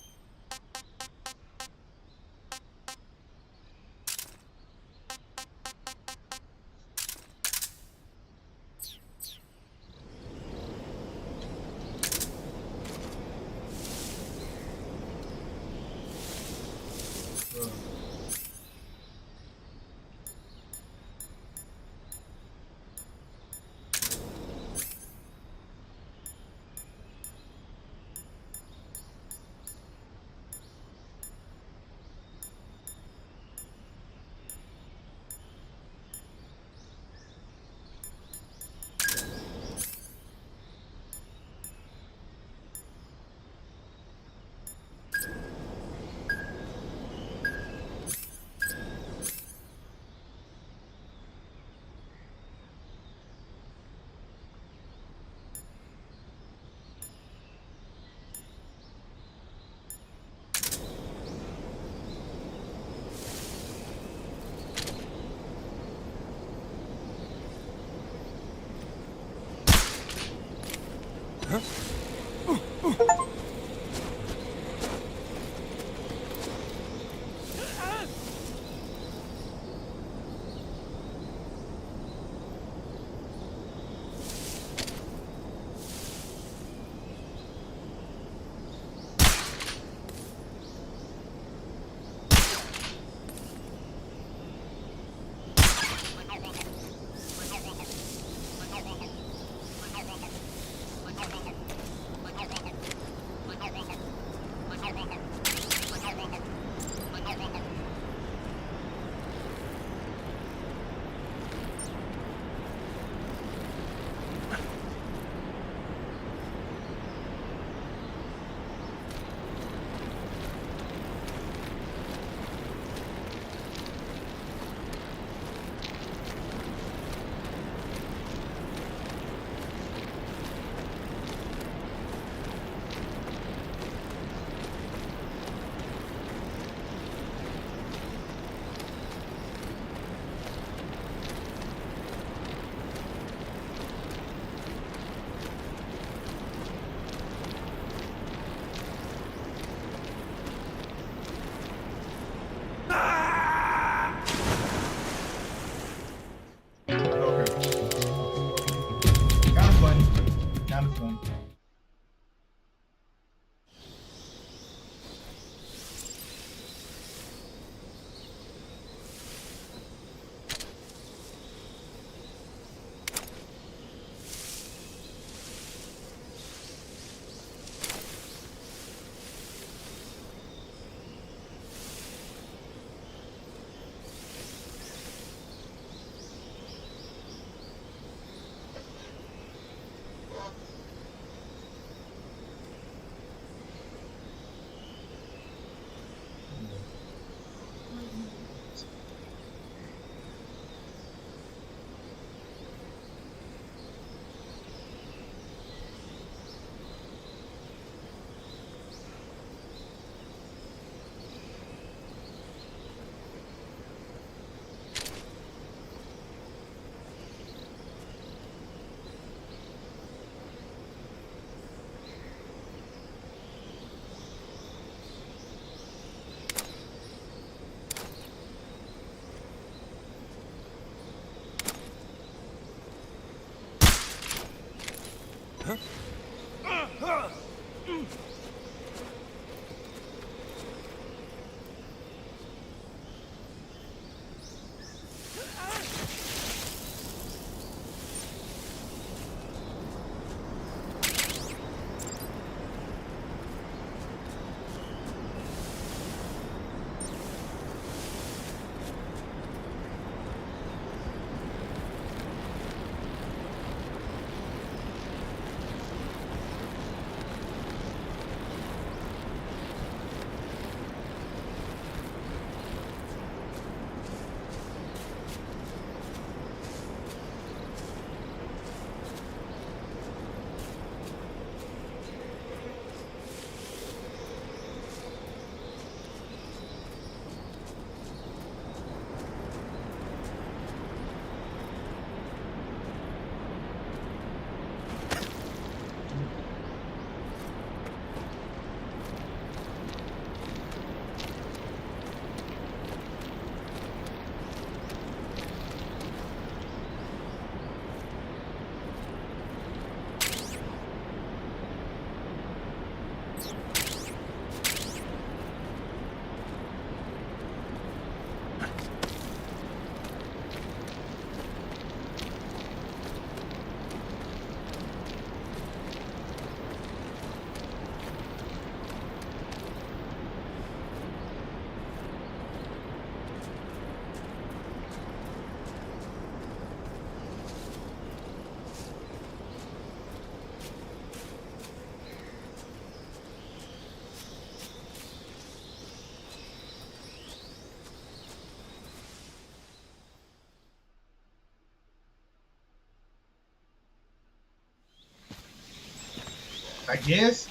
I guess.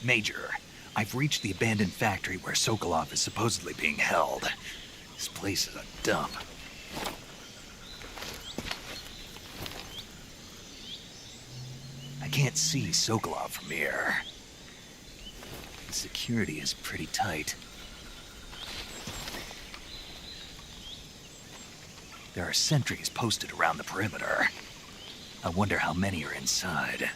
Major, I've reached the abandoned factory where Sokolov is supposedly being held. This place is a dump. I can't see Sokolov from here. The security is pretty tight. There are sentries posted around the perimeter. I wonder how many are inside.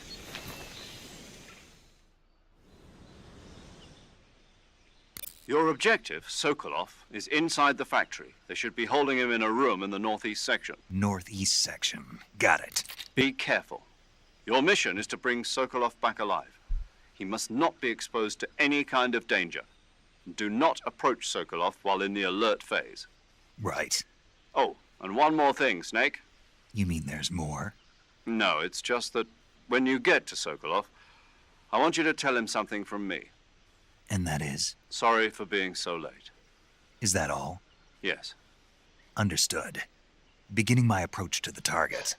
Your objective, Sokolov, is inside the factory. They should be holding him in a room in the northeast section. Northeast section. Got it. Be careful. Your mission is to bring Sokolov back alive. He must not be exposed to any kind of danger. Do not approach Sokolov while in the alert phase. Right. Oh, and one more thing, Snake. You mean there's more? No, it's just that when you get to Sokolov, I want you to tell him something from me. And that is? Sorry for being so late. Is that all? Yes. Understood. Beginning my approach to the target.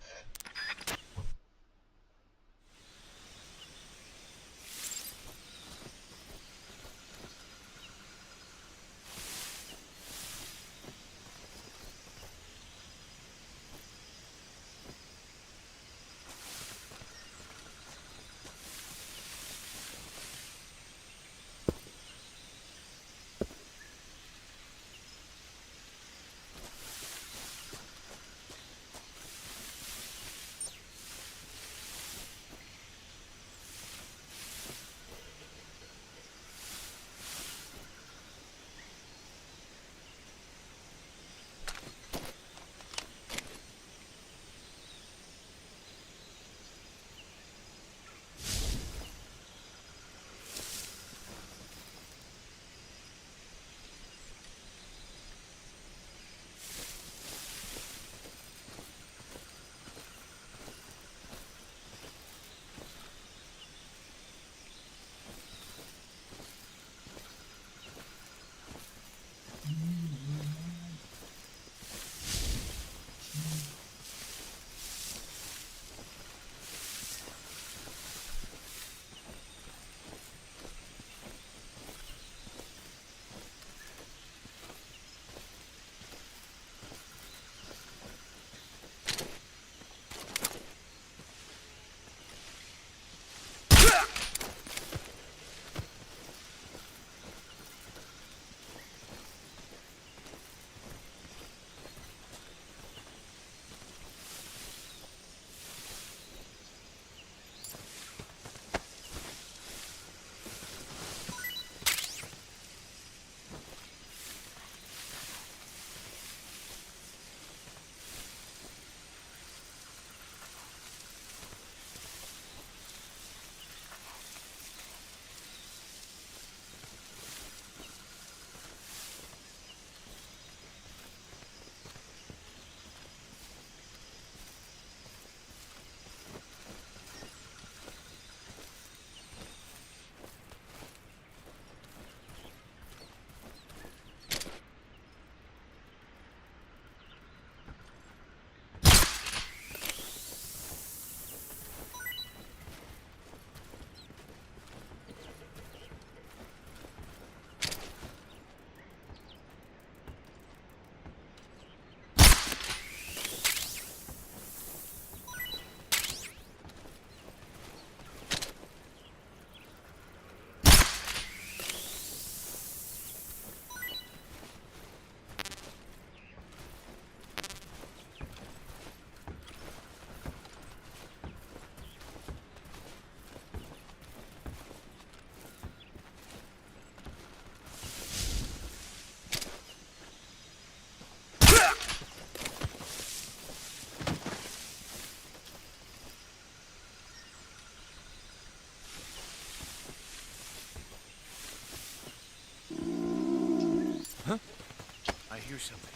something.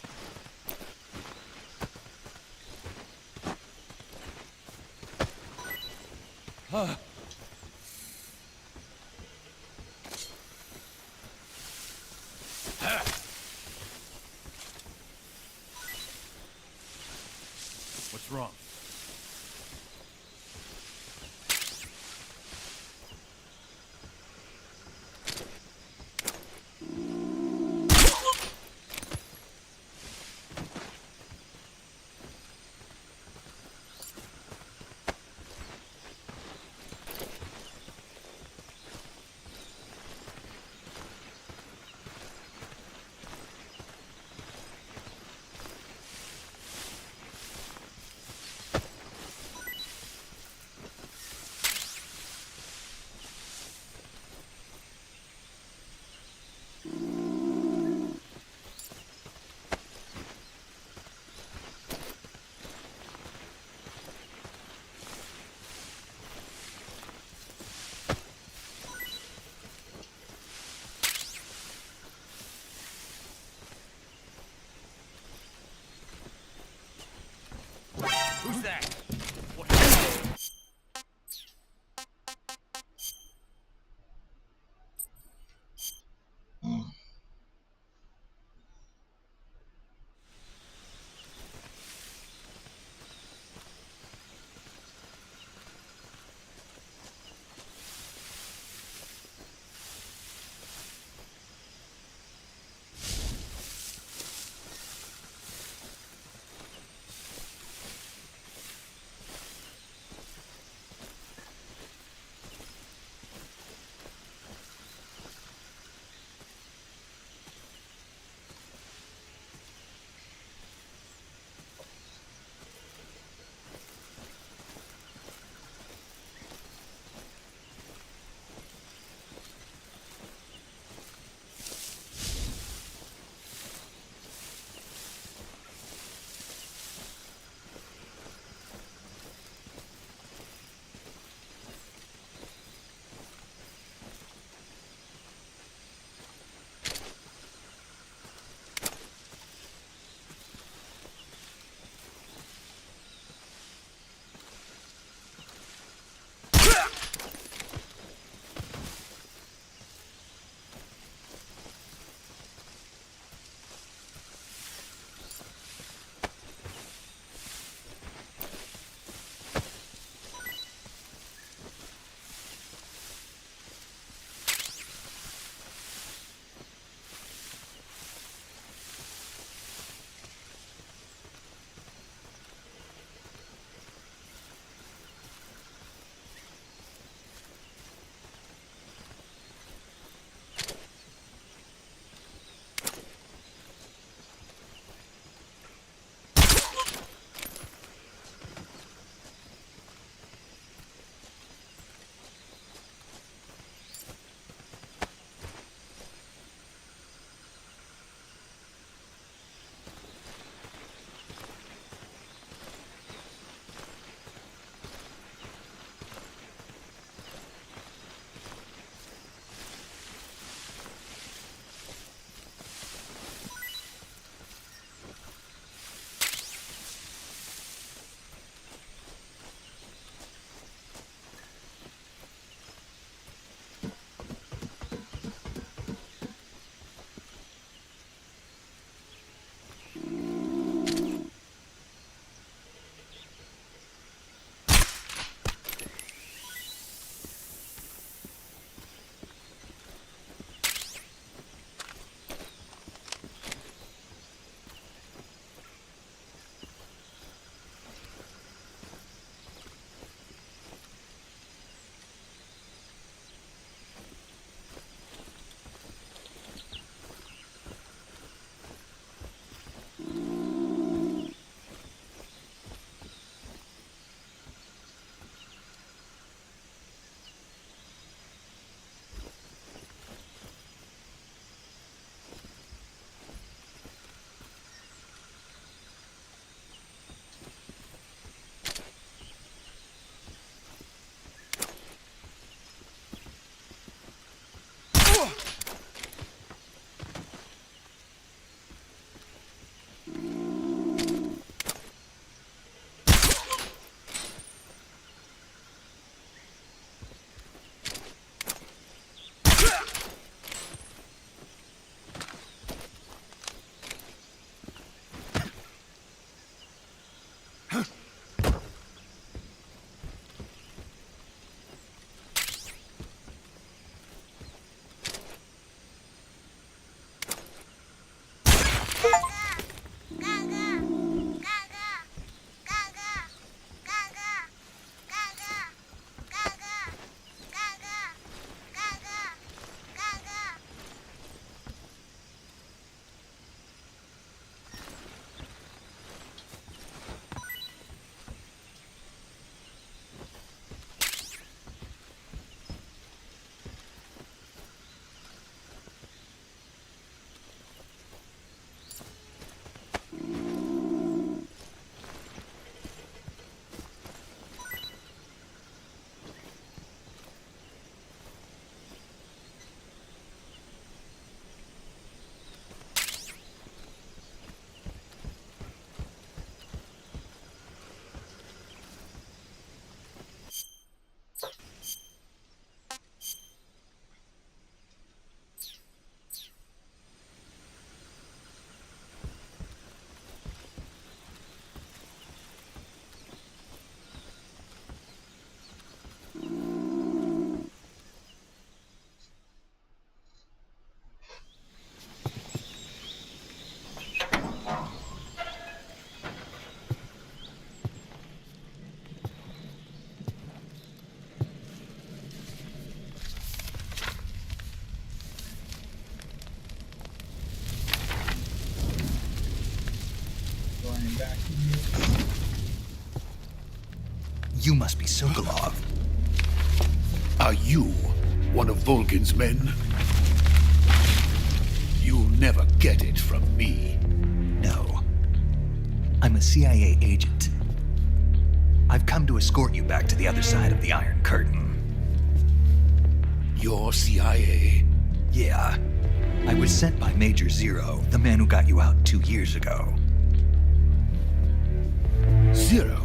Huh. What's wrong? must be Sokolov. Are you one of Volgin's men? You'll never get it from me. No. I'm a CIA agent. I've come to escort you back to the other side of the Iron Curtain. You're CIA? Yeah. I was sent by Major Zero, the man who got you out 2 years ago. Zero?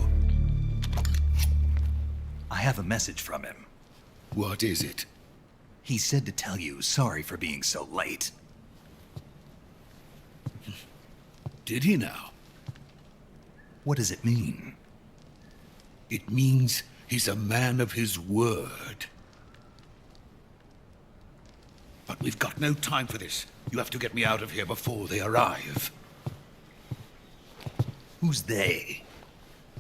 I have a message from him. What is it? He said to tell you sorry for being so late. Did he now? What does it mean? It means he's a man of his word. But we've got no time for this. You have to get me out of here before they arrive. Who's they?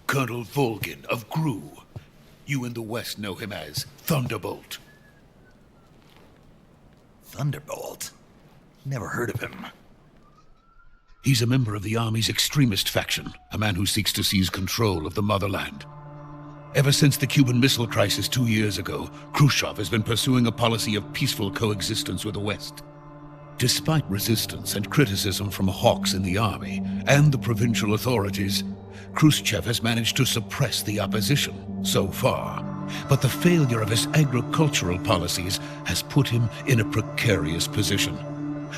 Colonel Volgin of GRU. You in the West know him as Thunderbolt. Thunderbolt? Never heard of him. He's a member of the Army's extremist faction, a man who seeks to seize control of the motherland. Ever since the Cuban Missile Crisis 2 years ago, Khrushchev has been pursuing a policy of peaceful coexistence with the West. Despite resistance and criticism from hawks in the army and the provincial authorities, Khrushchev has managed to suppress the opposition so far. But the failure of his agricultural policies has put him in a precarious position.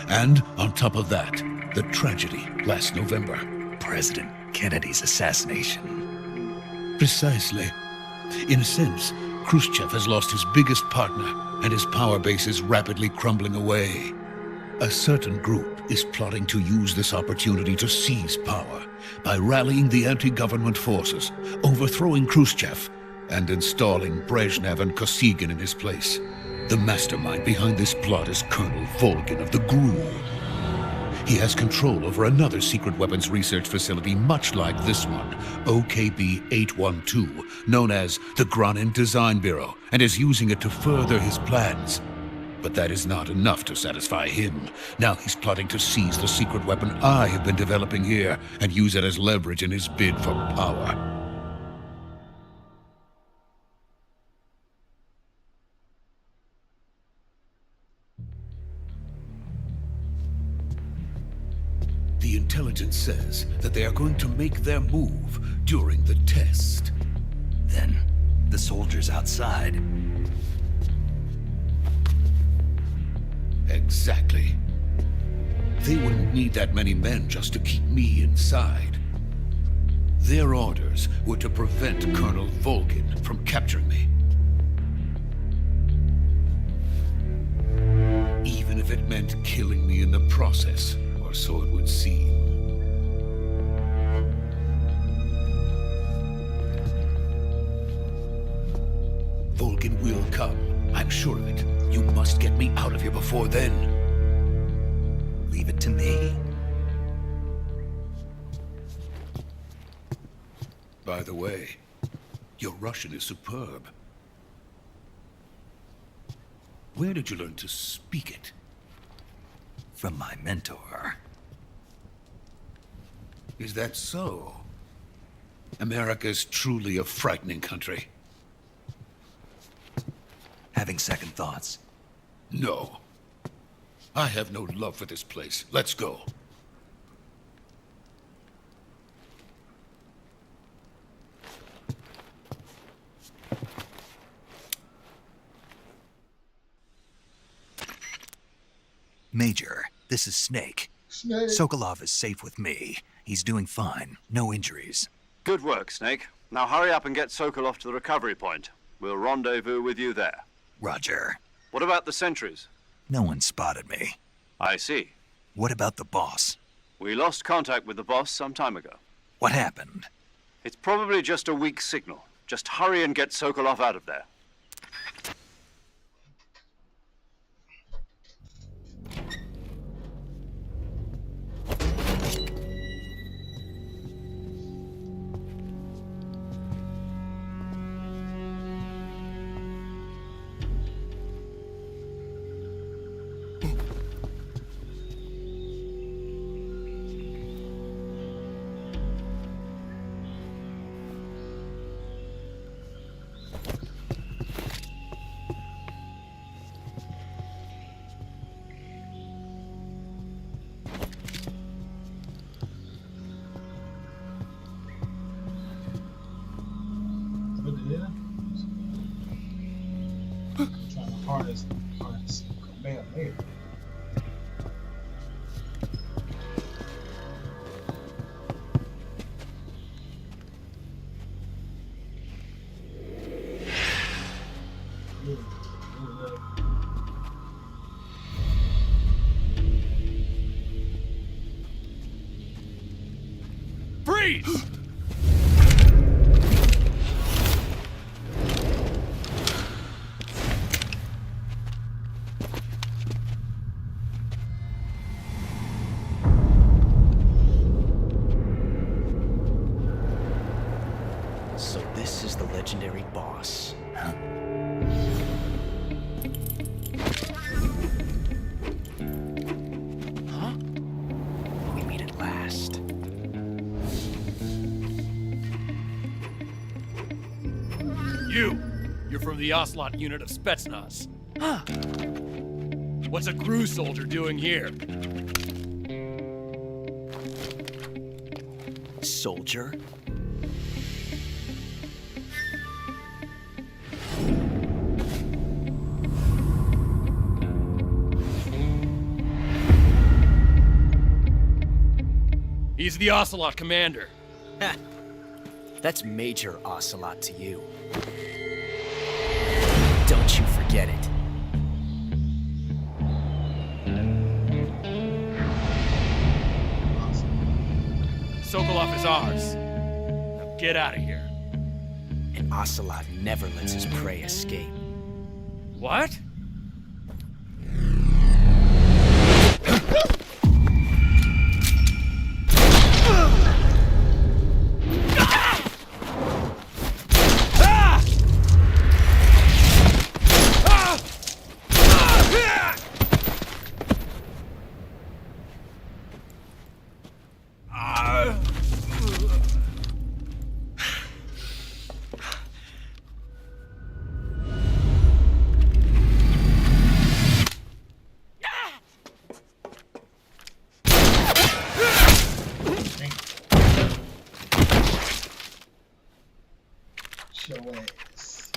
And on top of that, the tragedy last November. President Kennedy's assassination. Precisely. In a sense, Khrushchev has lost his biggest partner, and his power base is rapidly crumbling away. A certain group is plotting to use this opportunity to seize power by rallying the anti-government forces, overthrowing Khrushchev, and installing Brezhnev and Kosygin in his place. The mastermind behind this plot is Colonel Volgin of the GRU. He has control over another secret weapons research facility much like this one, OKB-812, known as the Granin Design Bureau, and is using it to further his plans. But that is not enough to satisfy him. Now he's plotting to seize the secret weapon I have been developing here and use it as leverage in his bid for power. The intelligence says that they are going to make their move during the test. Then, the soldiers outside. Exactly. They wouldn't need that many men just to keep me inside. Their orders were to prevent Colonel Volgin from capturing me. Even if it meant killing me in the process, or so it would seem. Volgin will come. I'm sure of it. You must get me out of here before then. Leave it to me. By the way, your Russian is superb. Where did you learn to speak it? From my mentor. Is that so? America's truly a frightening country. Having second thoughts? No. I have no love for this place. Let's go. Major, this is Snake. Snake. Sokolov is safe with me. He's doing fine. No injuries. Good work, Snake. Now hurry up and get Sokolov to the recovery point. We'll rendezvous with you there. Roger. What about the sentries? No one spotted me. I see. What about the boss? We lost contact with the boss some time ago. What happened? It's probably just a weak signal. Just hurry and get Sokolov out of there. Trying to harness Kamehameha. Freeze! So this is the legendary boss. Huh? We meet at last. You're from the Ocelot unit of Spetsnaz. Huh. What's a crew soldier doing here? Soldier? He's the Ocelot commander. Ha! That's Major Ocelot to you. Don't you forget it. Sokolov is ours. Now get out of here. And Ocelot never lets his prey escape. What? Show ass.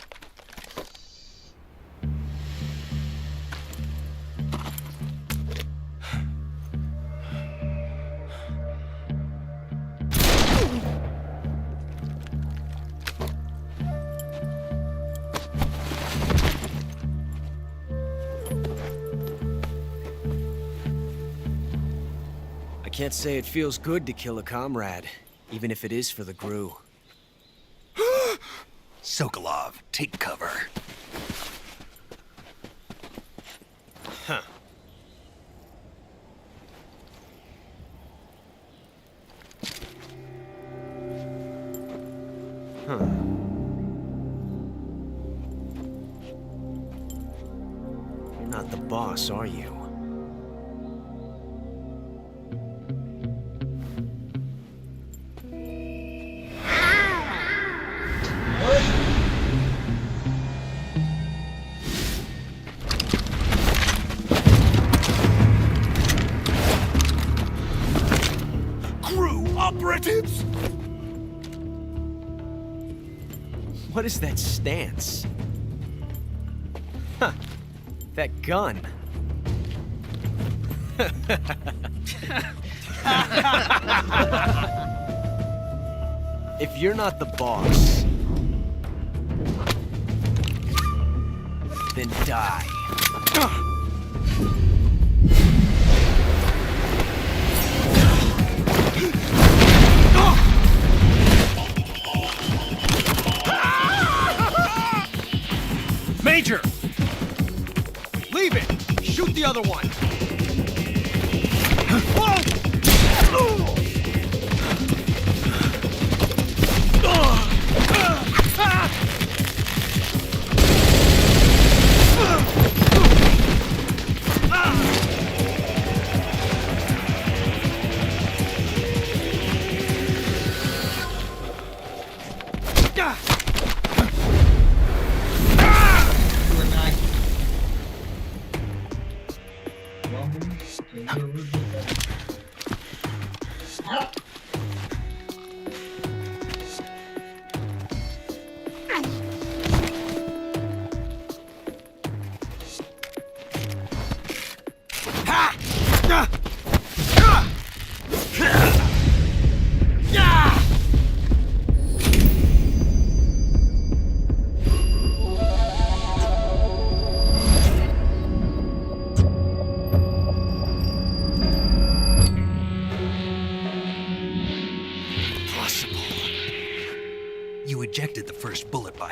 I can't say it feels good to kill a comrade, even if it is for the GRU. Sokolov, take cover. Huh. Huh. You're not the boss, are you? Operatives! What is that stance? Huh. That gun. If you're not the boss, then die. Major! Leave it! Shoot the other one!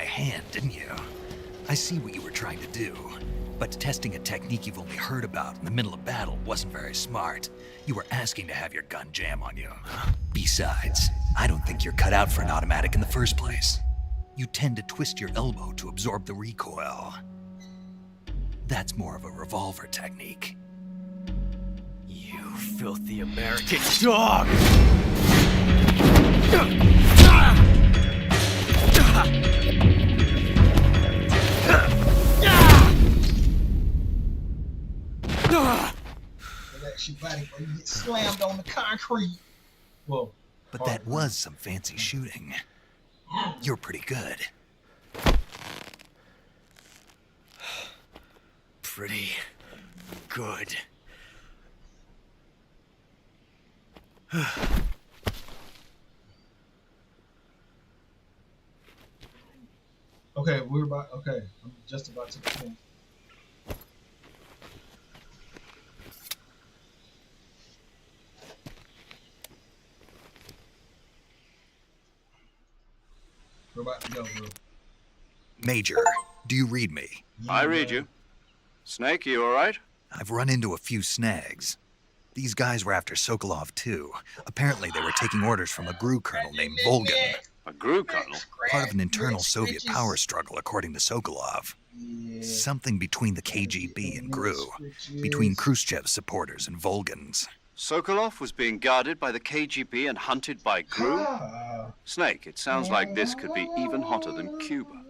my hand, didn't you? I see what you were trying to do. But testing a technique you've only heard about in the middle of battle wasn't very smart. You were asking to have your gun jam on you. Besides, I don't think you're cut out for an automatic in the first place. You tend to twist your elbow to absorb the recoil. That's more of a revolver technique. You filthy American dog! She body, but you get slammed on the concrete. Whoa. But that was some fancy shooting. You're pretty good. Pretty good. Okay, I'm just about to begin. We're about to go, bro. Major, do you read me? I read you. Snake, you all right? I've run into a few snags. These guys were after Sokolov too. Apparently they were taking orders from a GRU colonel named Volgin. A GRU colonel? Part of an internal Soviet power struggle, according to Sokolov. Something between the KGB and GRU. Between Khrushchev's supporters and Volgin's. Sokolov was being guarded by the KGB and hunted by GRU? Snake, it sounds like this could be even hotter than Cuba.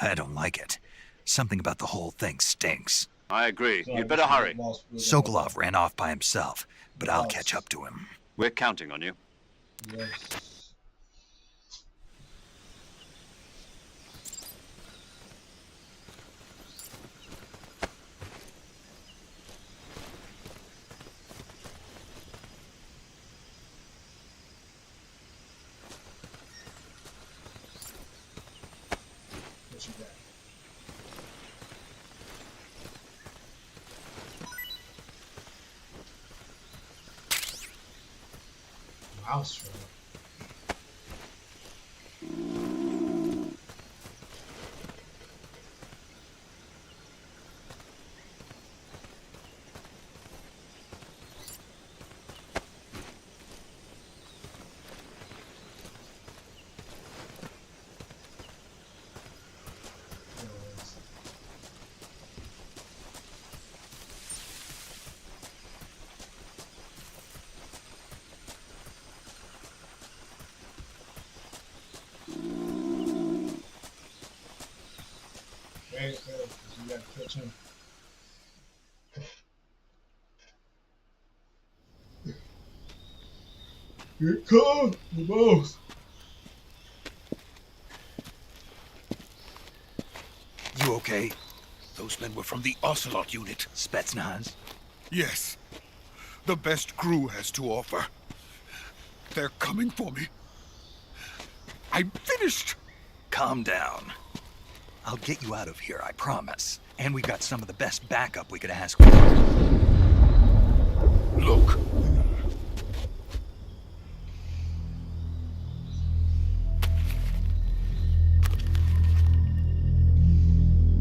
I don't like it. Something about the whole thing stinks. I agree. You'd better hurry. Sokolov ran off by himself, but I'll catch up to him. We're counting on you. Yes. What you got? Mouse trap. You gotta catch him. Here it comes, the boss. You okay? Those men were from the Ocelot unit. Spetsnaz? Yes. The best GRU has to offer. They're coming for me. I'm finished. Calm down. I'll get you out of here, I promise. And we've got some of the best backup we could ask for. Look.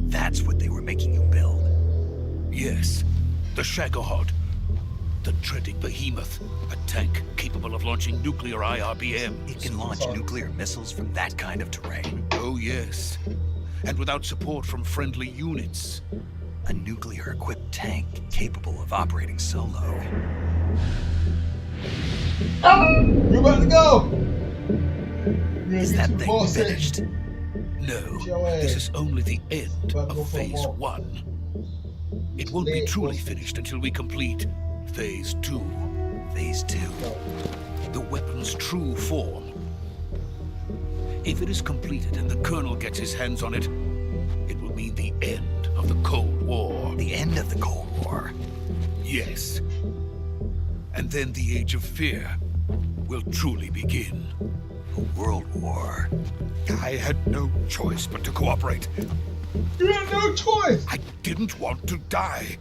That's what they were making you build. Yes. The Shagohod. The dreaded behemoth. A tank capable of launching nuclear IRBM. It can launch nuclear missiles from that kind of terrain. Oh, yes. And without support from friendly units. A nuclear-equipped tank capable of operating solo. We're about to go! Is that thing finished? No, this is only the end of Phase 1. It won't be truly finished until we complete Phase 2. Phase 2. The weapon's true form. If it is completed and the Colonel gets his hands on it, it will mean the end of the Cold War. The end of the Cold War? Yes. And then the Age of Fear will truly begin. A world war. I had no choice but to cooperate. You had no choice! I didn't want to die.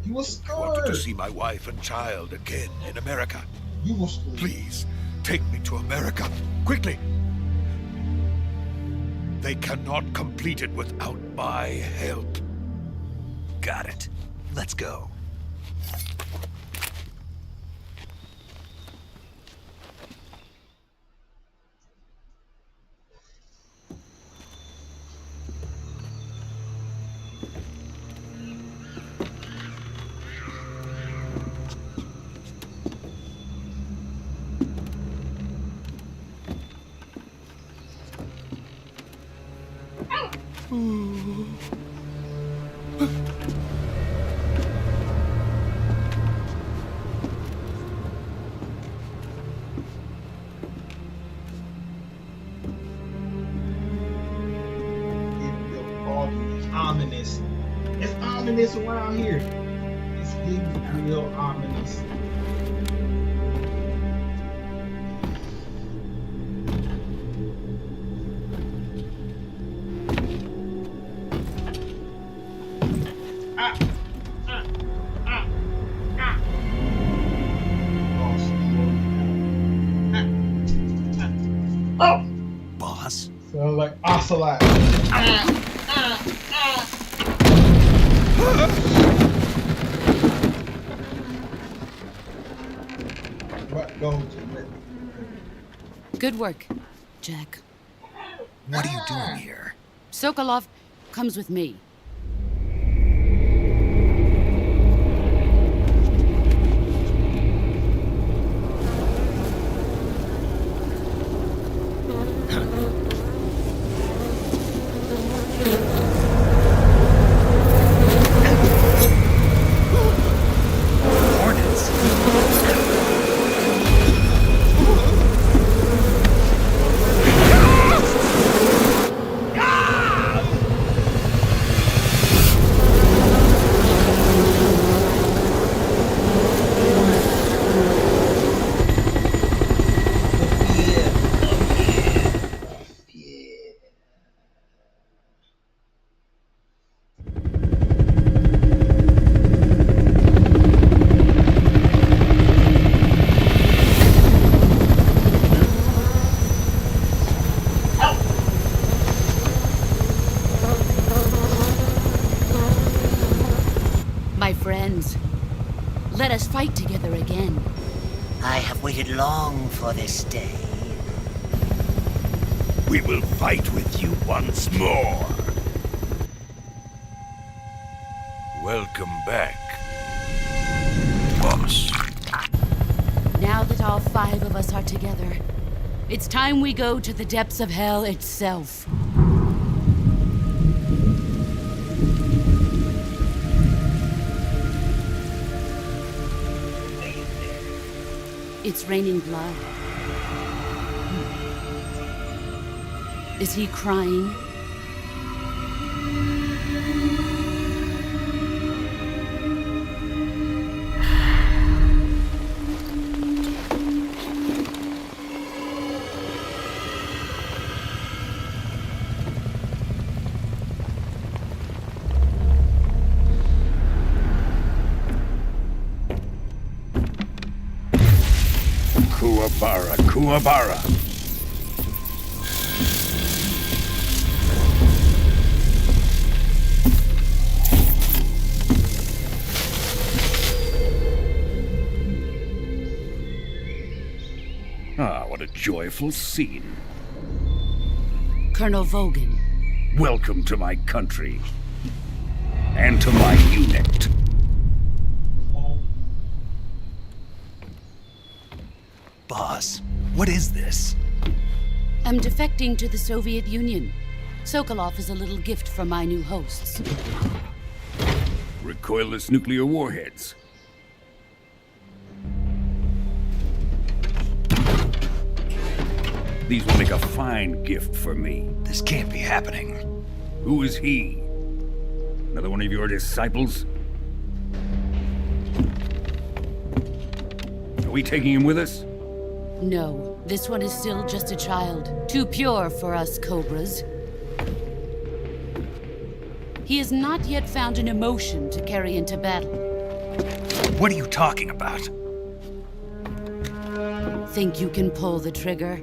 You were scared. I wanted to see my wife and child again in America. You were scared. Please, take me to America. Quickly. They cannot complete it without my help. Got it. Let's go. Ominous. It's ominous around here. It's getting real ominous. Boss? Sound like ocelot. Good work, Jack. What are you doing here? Sokolov comes with me. My friends, let us fight together again. I have waited long for this day. We will fight with you once more. Welcome back, boss. Now that all 5 of us are together, it's time we go to the depths of hell itself. It's raining blood. Is he crying? Kuwabara, Kuwabara. Ah, what a joyful scene. Colonel Vogan. Welcome to my country. And to my unit. Boss, what is this? I'm defecting to the Soviet Union. Sokolov is a little gift from my new hosts. Recoilless nuclear warheads. These will make a fine gift for me. This can't be happening. Who is he? Another one of your disciples? Are we taking him with us? No, this one is still just a child. Too pure for us Cobras. He has not yet found an emotion to carry into battle. What are you talking about? Think you can pull the trigger?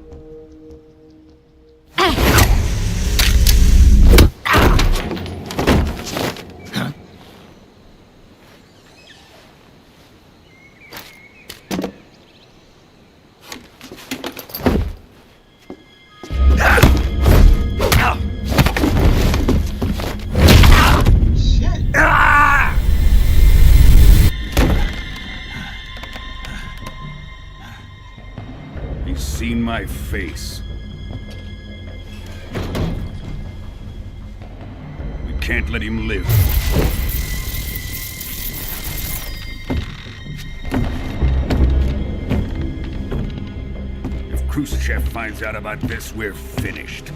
my face. We can't let him live. If Khrushchev finds out about this, we're finished.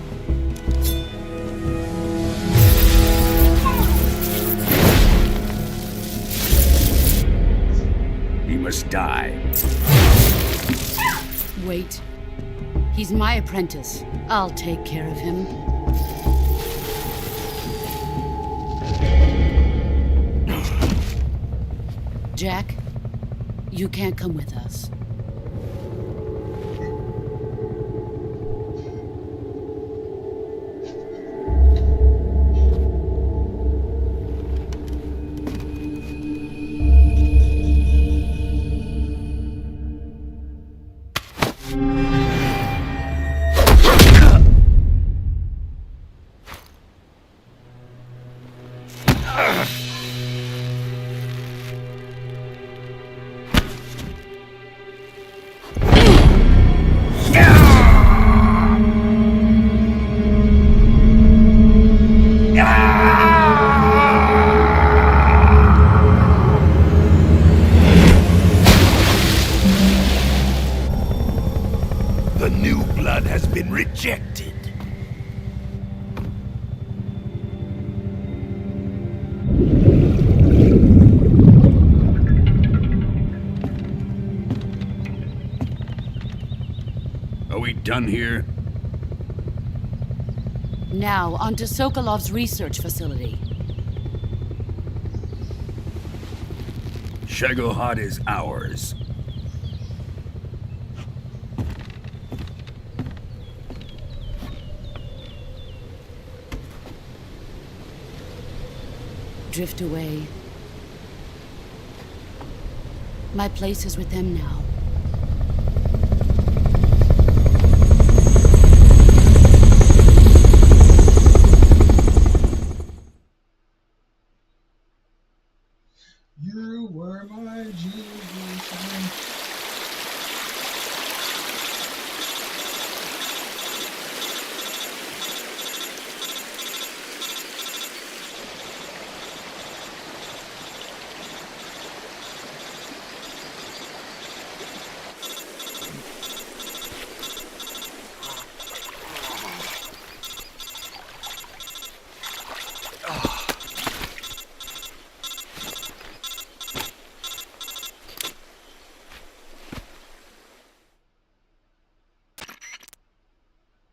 He must die. Wait. He's my apprentice. I'll take care of him. Jack, you can't come with us. The new blood has been rejected. Are we done here? Now, on to Sokolov's research facility. Shagohod is ours. Drift away. My place is with them now. You were my Jesus.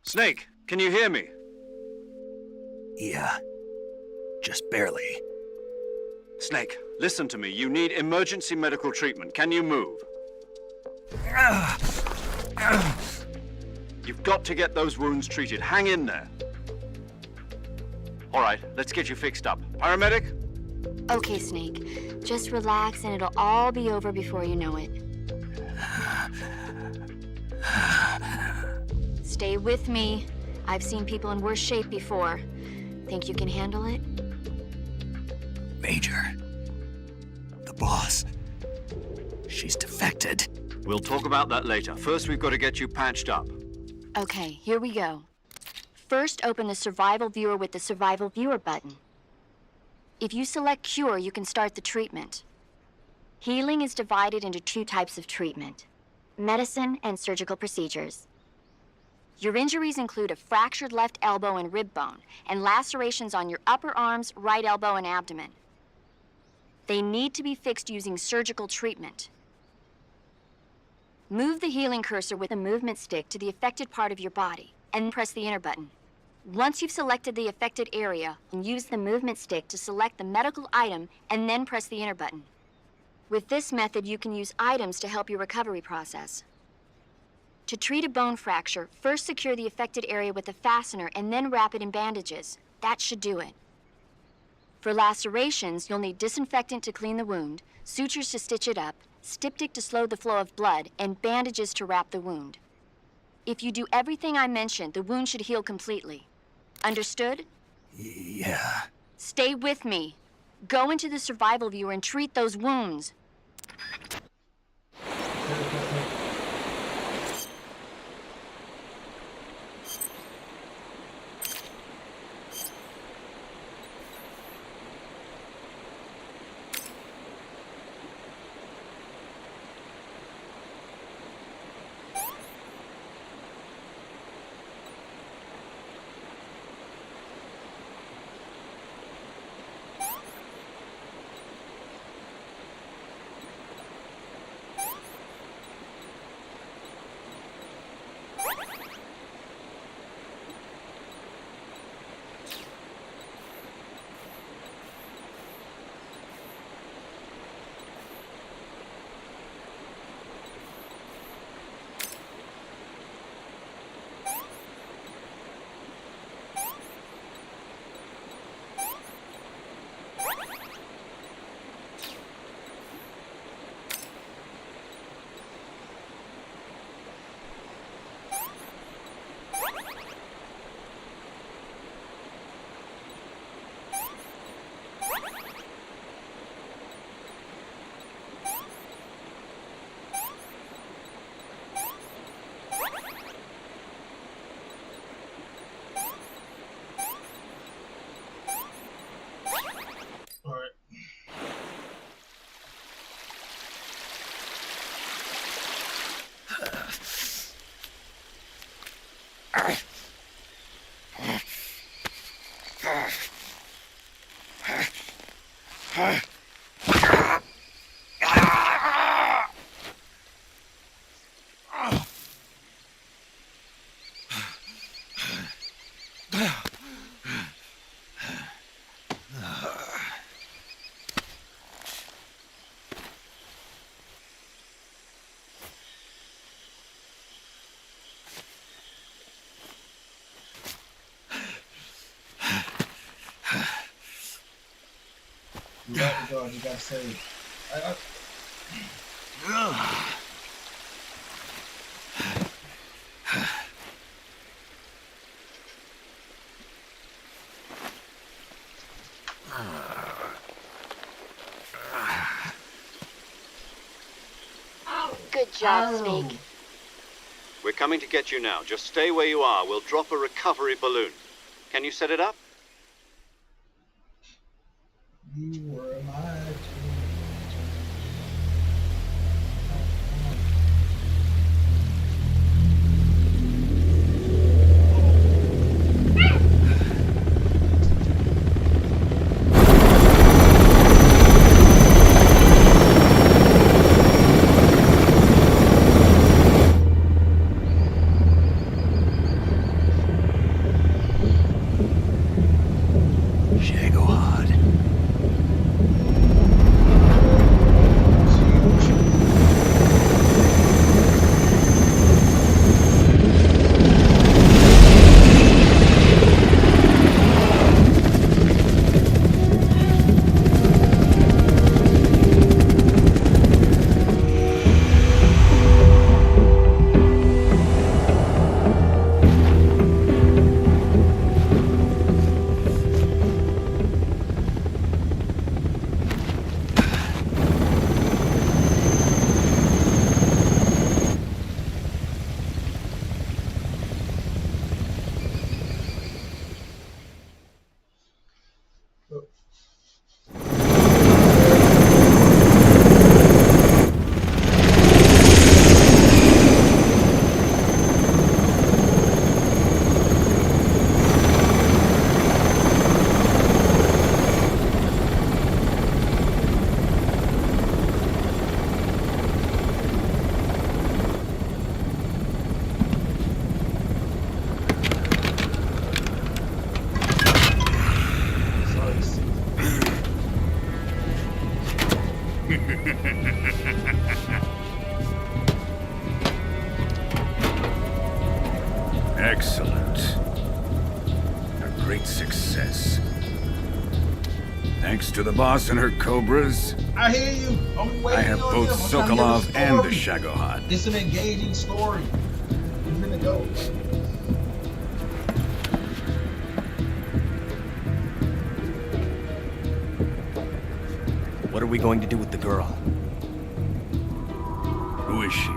Snake, can you hear me? Yeah. Just barely. Snake, listen to me. You need emergency medical treatment. Can you move? You've got to get those wounds treated. Hang in there. All right, let's get you fixed up. Paramedic? Okay, Snake. Just relax and it'll all be over before you know it. Stay with me. I've seen people in worse shape before. Think you can handle it? Major. The boss. She's defected. We'll talk about that later. First, we've got to get you patched up. Okay, here we go. First, open the Survival Viewer with the Survival Viewer button. If you select Cure, you can start the treatment. Healing is divided into two types of treatment: medicine and surgical procedures. Your injuries include a fractured left elbow and rib bone, and lacerations on your upper arms, right elbow, and abdomen. They need to be fixed using surgical treatment. Move the healing cursor with a movement stick to the affected part of your body, and press the enter button. Once you've selected the affected area, use the movement stick to select the medical item, and then press the enter button. With this method, you can use items to help your recovery process. To treat a bone fracture, first secure the affected area with a fastener and then wrap it in bandages. That should do it. For lacerations, you'll need disinfectant to clean the wound, sutures to stitch it up, styptic to slow the flow of blood, and bandages to wrap the wound. If you do everything I mentioned, the wound should heal completely. Understood? Yeah. Stay with me. Go into the Survival Viewer and treat those wounds. You got the dog, you gotta save. Good job, Snake. We're coming to get you now. Just stay where you are. We'll drop a recovery balloon. Can you set it up? You were my Excellent. A great success. Thanks to the boss and her cobras, I hear you. I'm waiting I have on both you. I'm trying to hear Sokolov and the story. Shagohod. It's an engaging story. We're gonna go. What are we going to do with the girl? Who is she?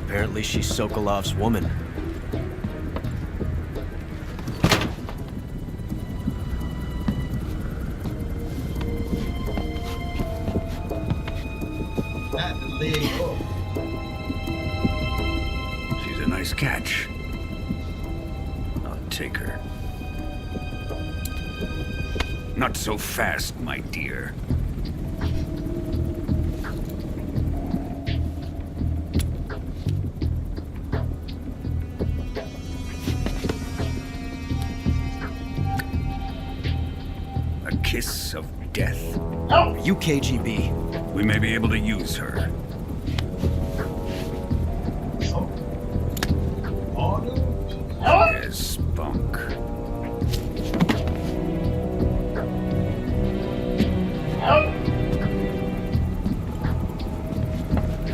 Apparently she's Sokolov's woman. Not the leg up. She's a nice catch. I'll take her. Not so fast, my dear. A kiss of death? Are you KGB? We may be able to use her. Yes, spunk.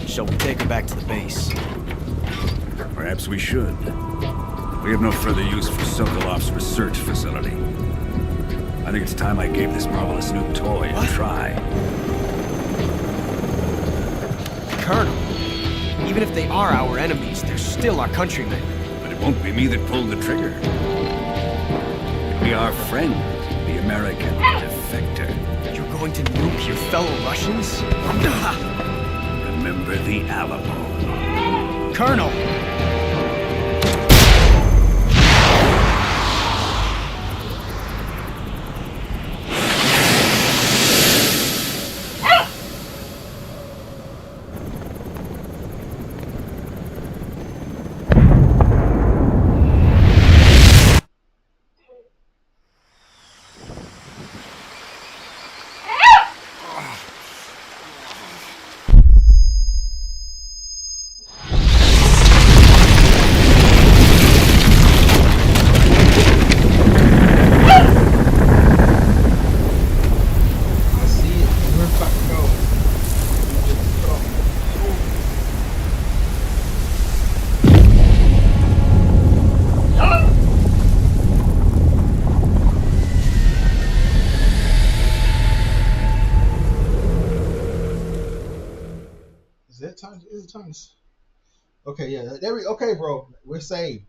Shall we take her back to the base? Perhaps we should. We have no further use for Sokolov's research facility. I think it's time I gave this marvelous new toy a try. Colonel, even if they are our enemies, they're still our countrymen. But it won't be me that pulled the trigger. It'll be our friend, the American defector. You're going to nuke your fellow Russians? Remember the Alamo. Colonel! the Thomas. Okay, yeah. There we. Okay, bro. We're saved.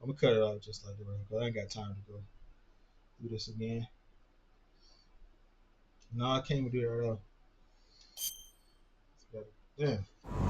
I'm gonna cut it off just like that, because I ain't got time to go do this again. No, I can't even do that at all. Yeah.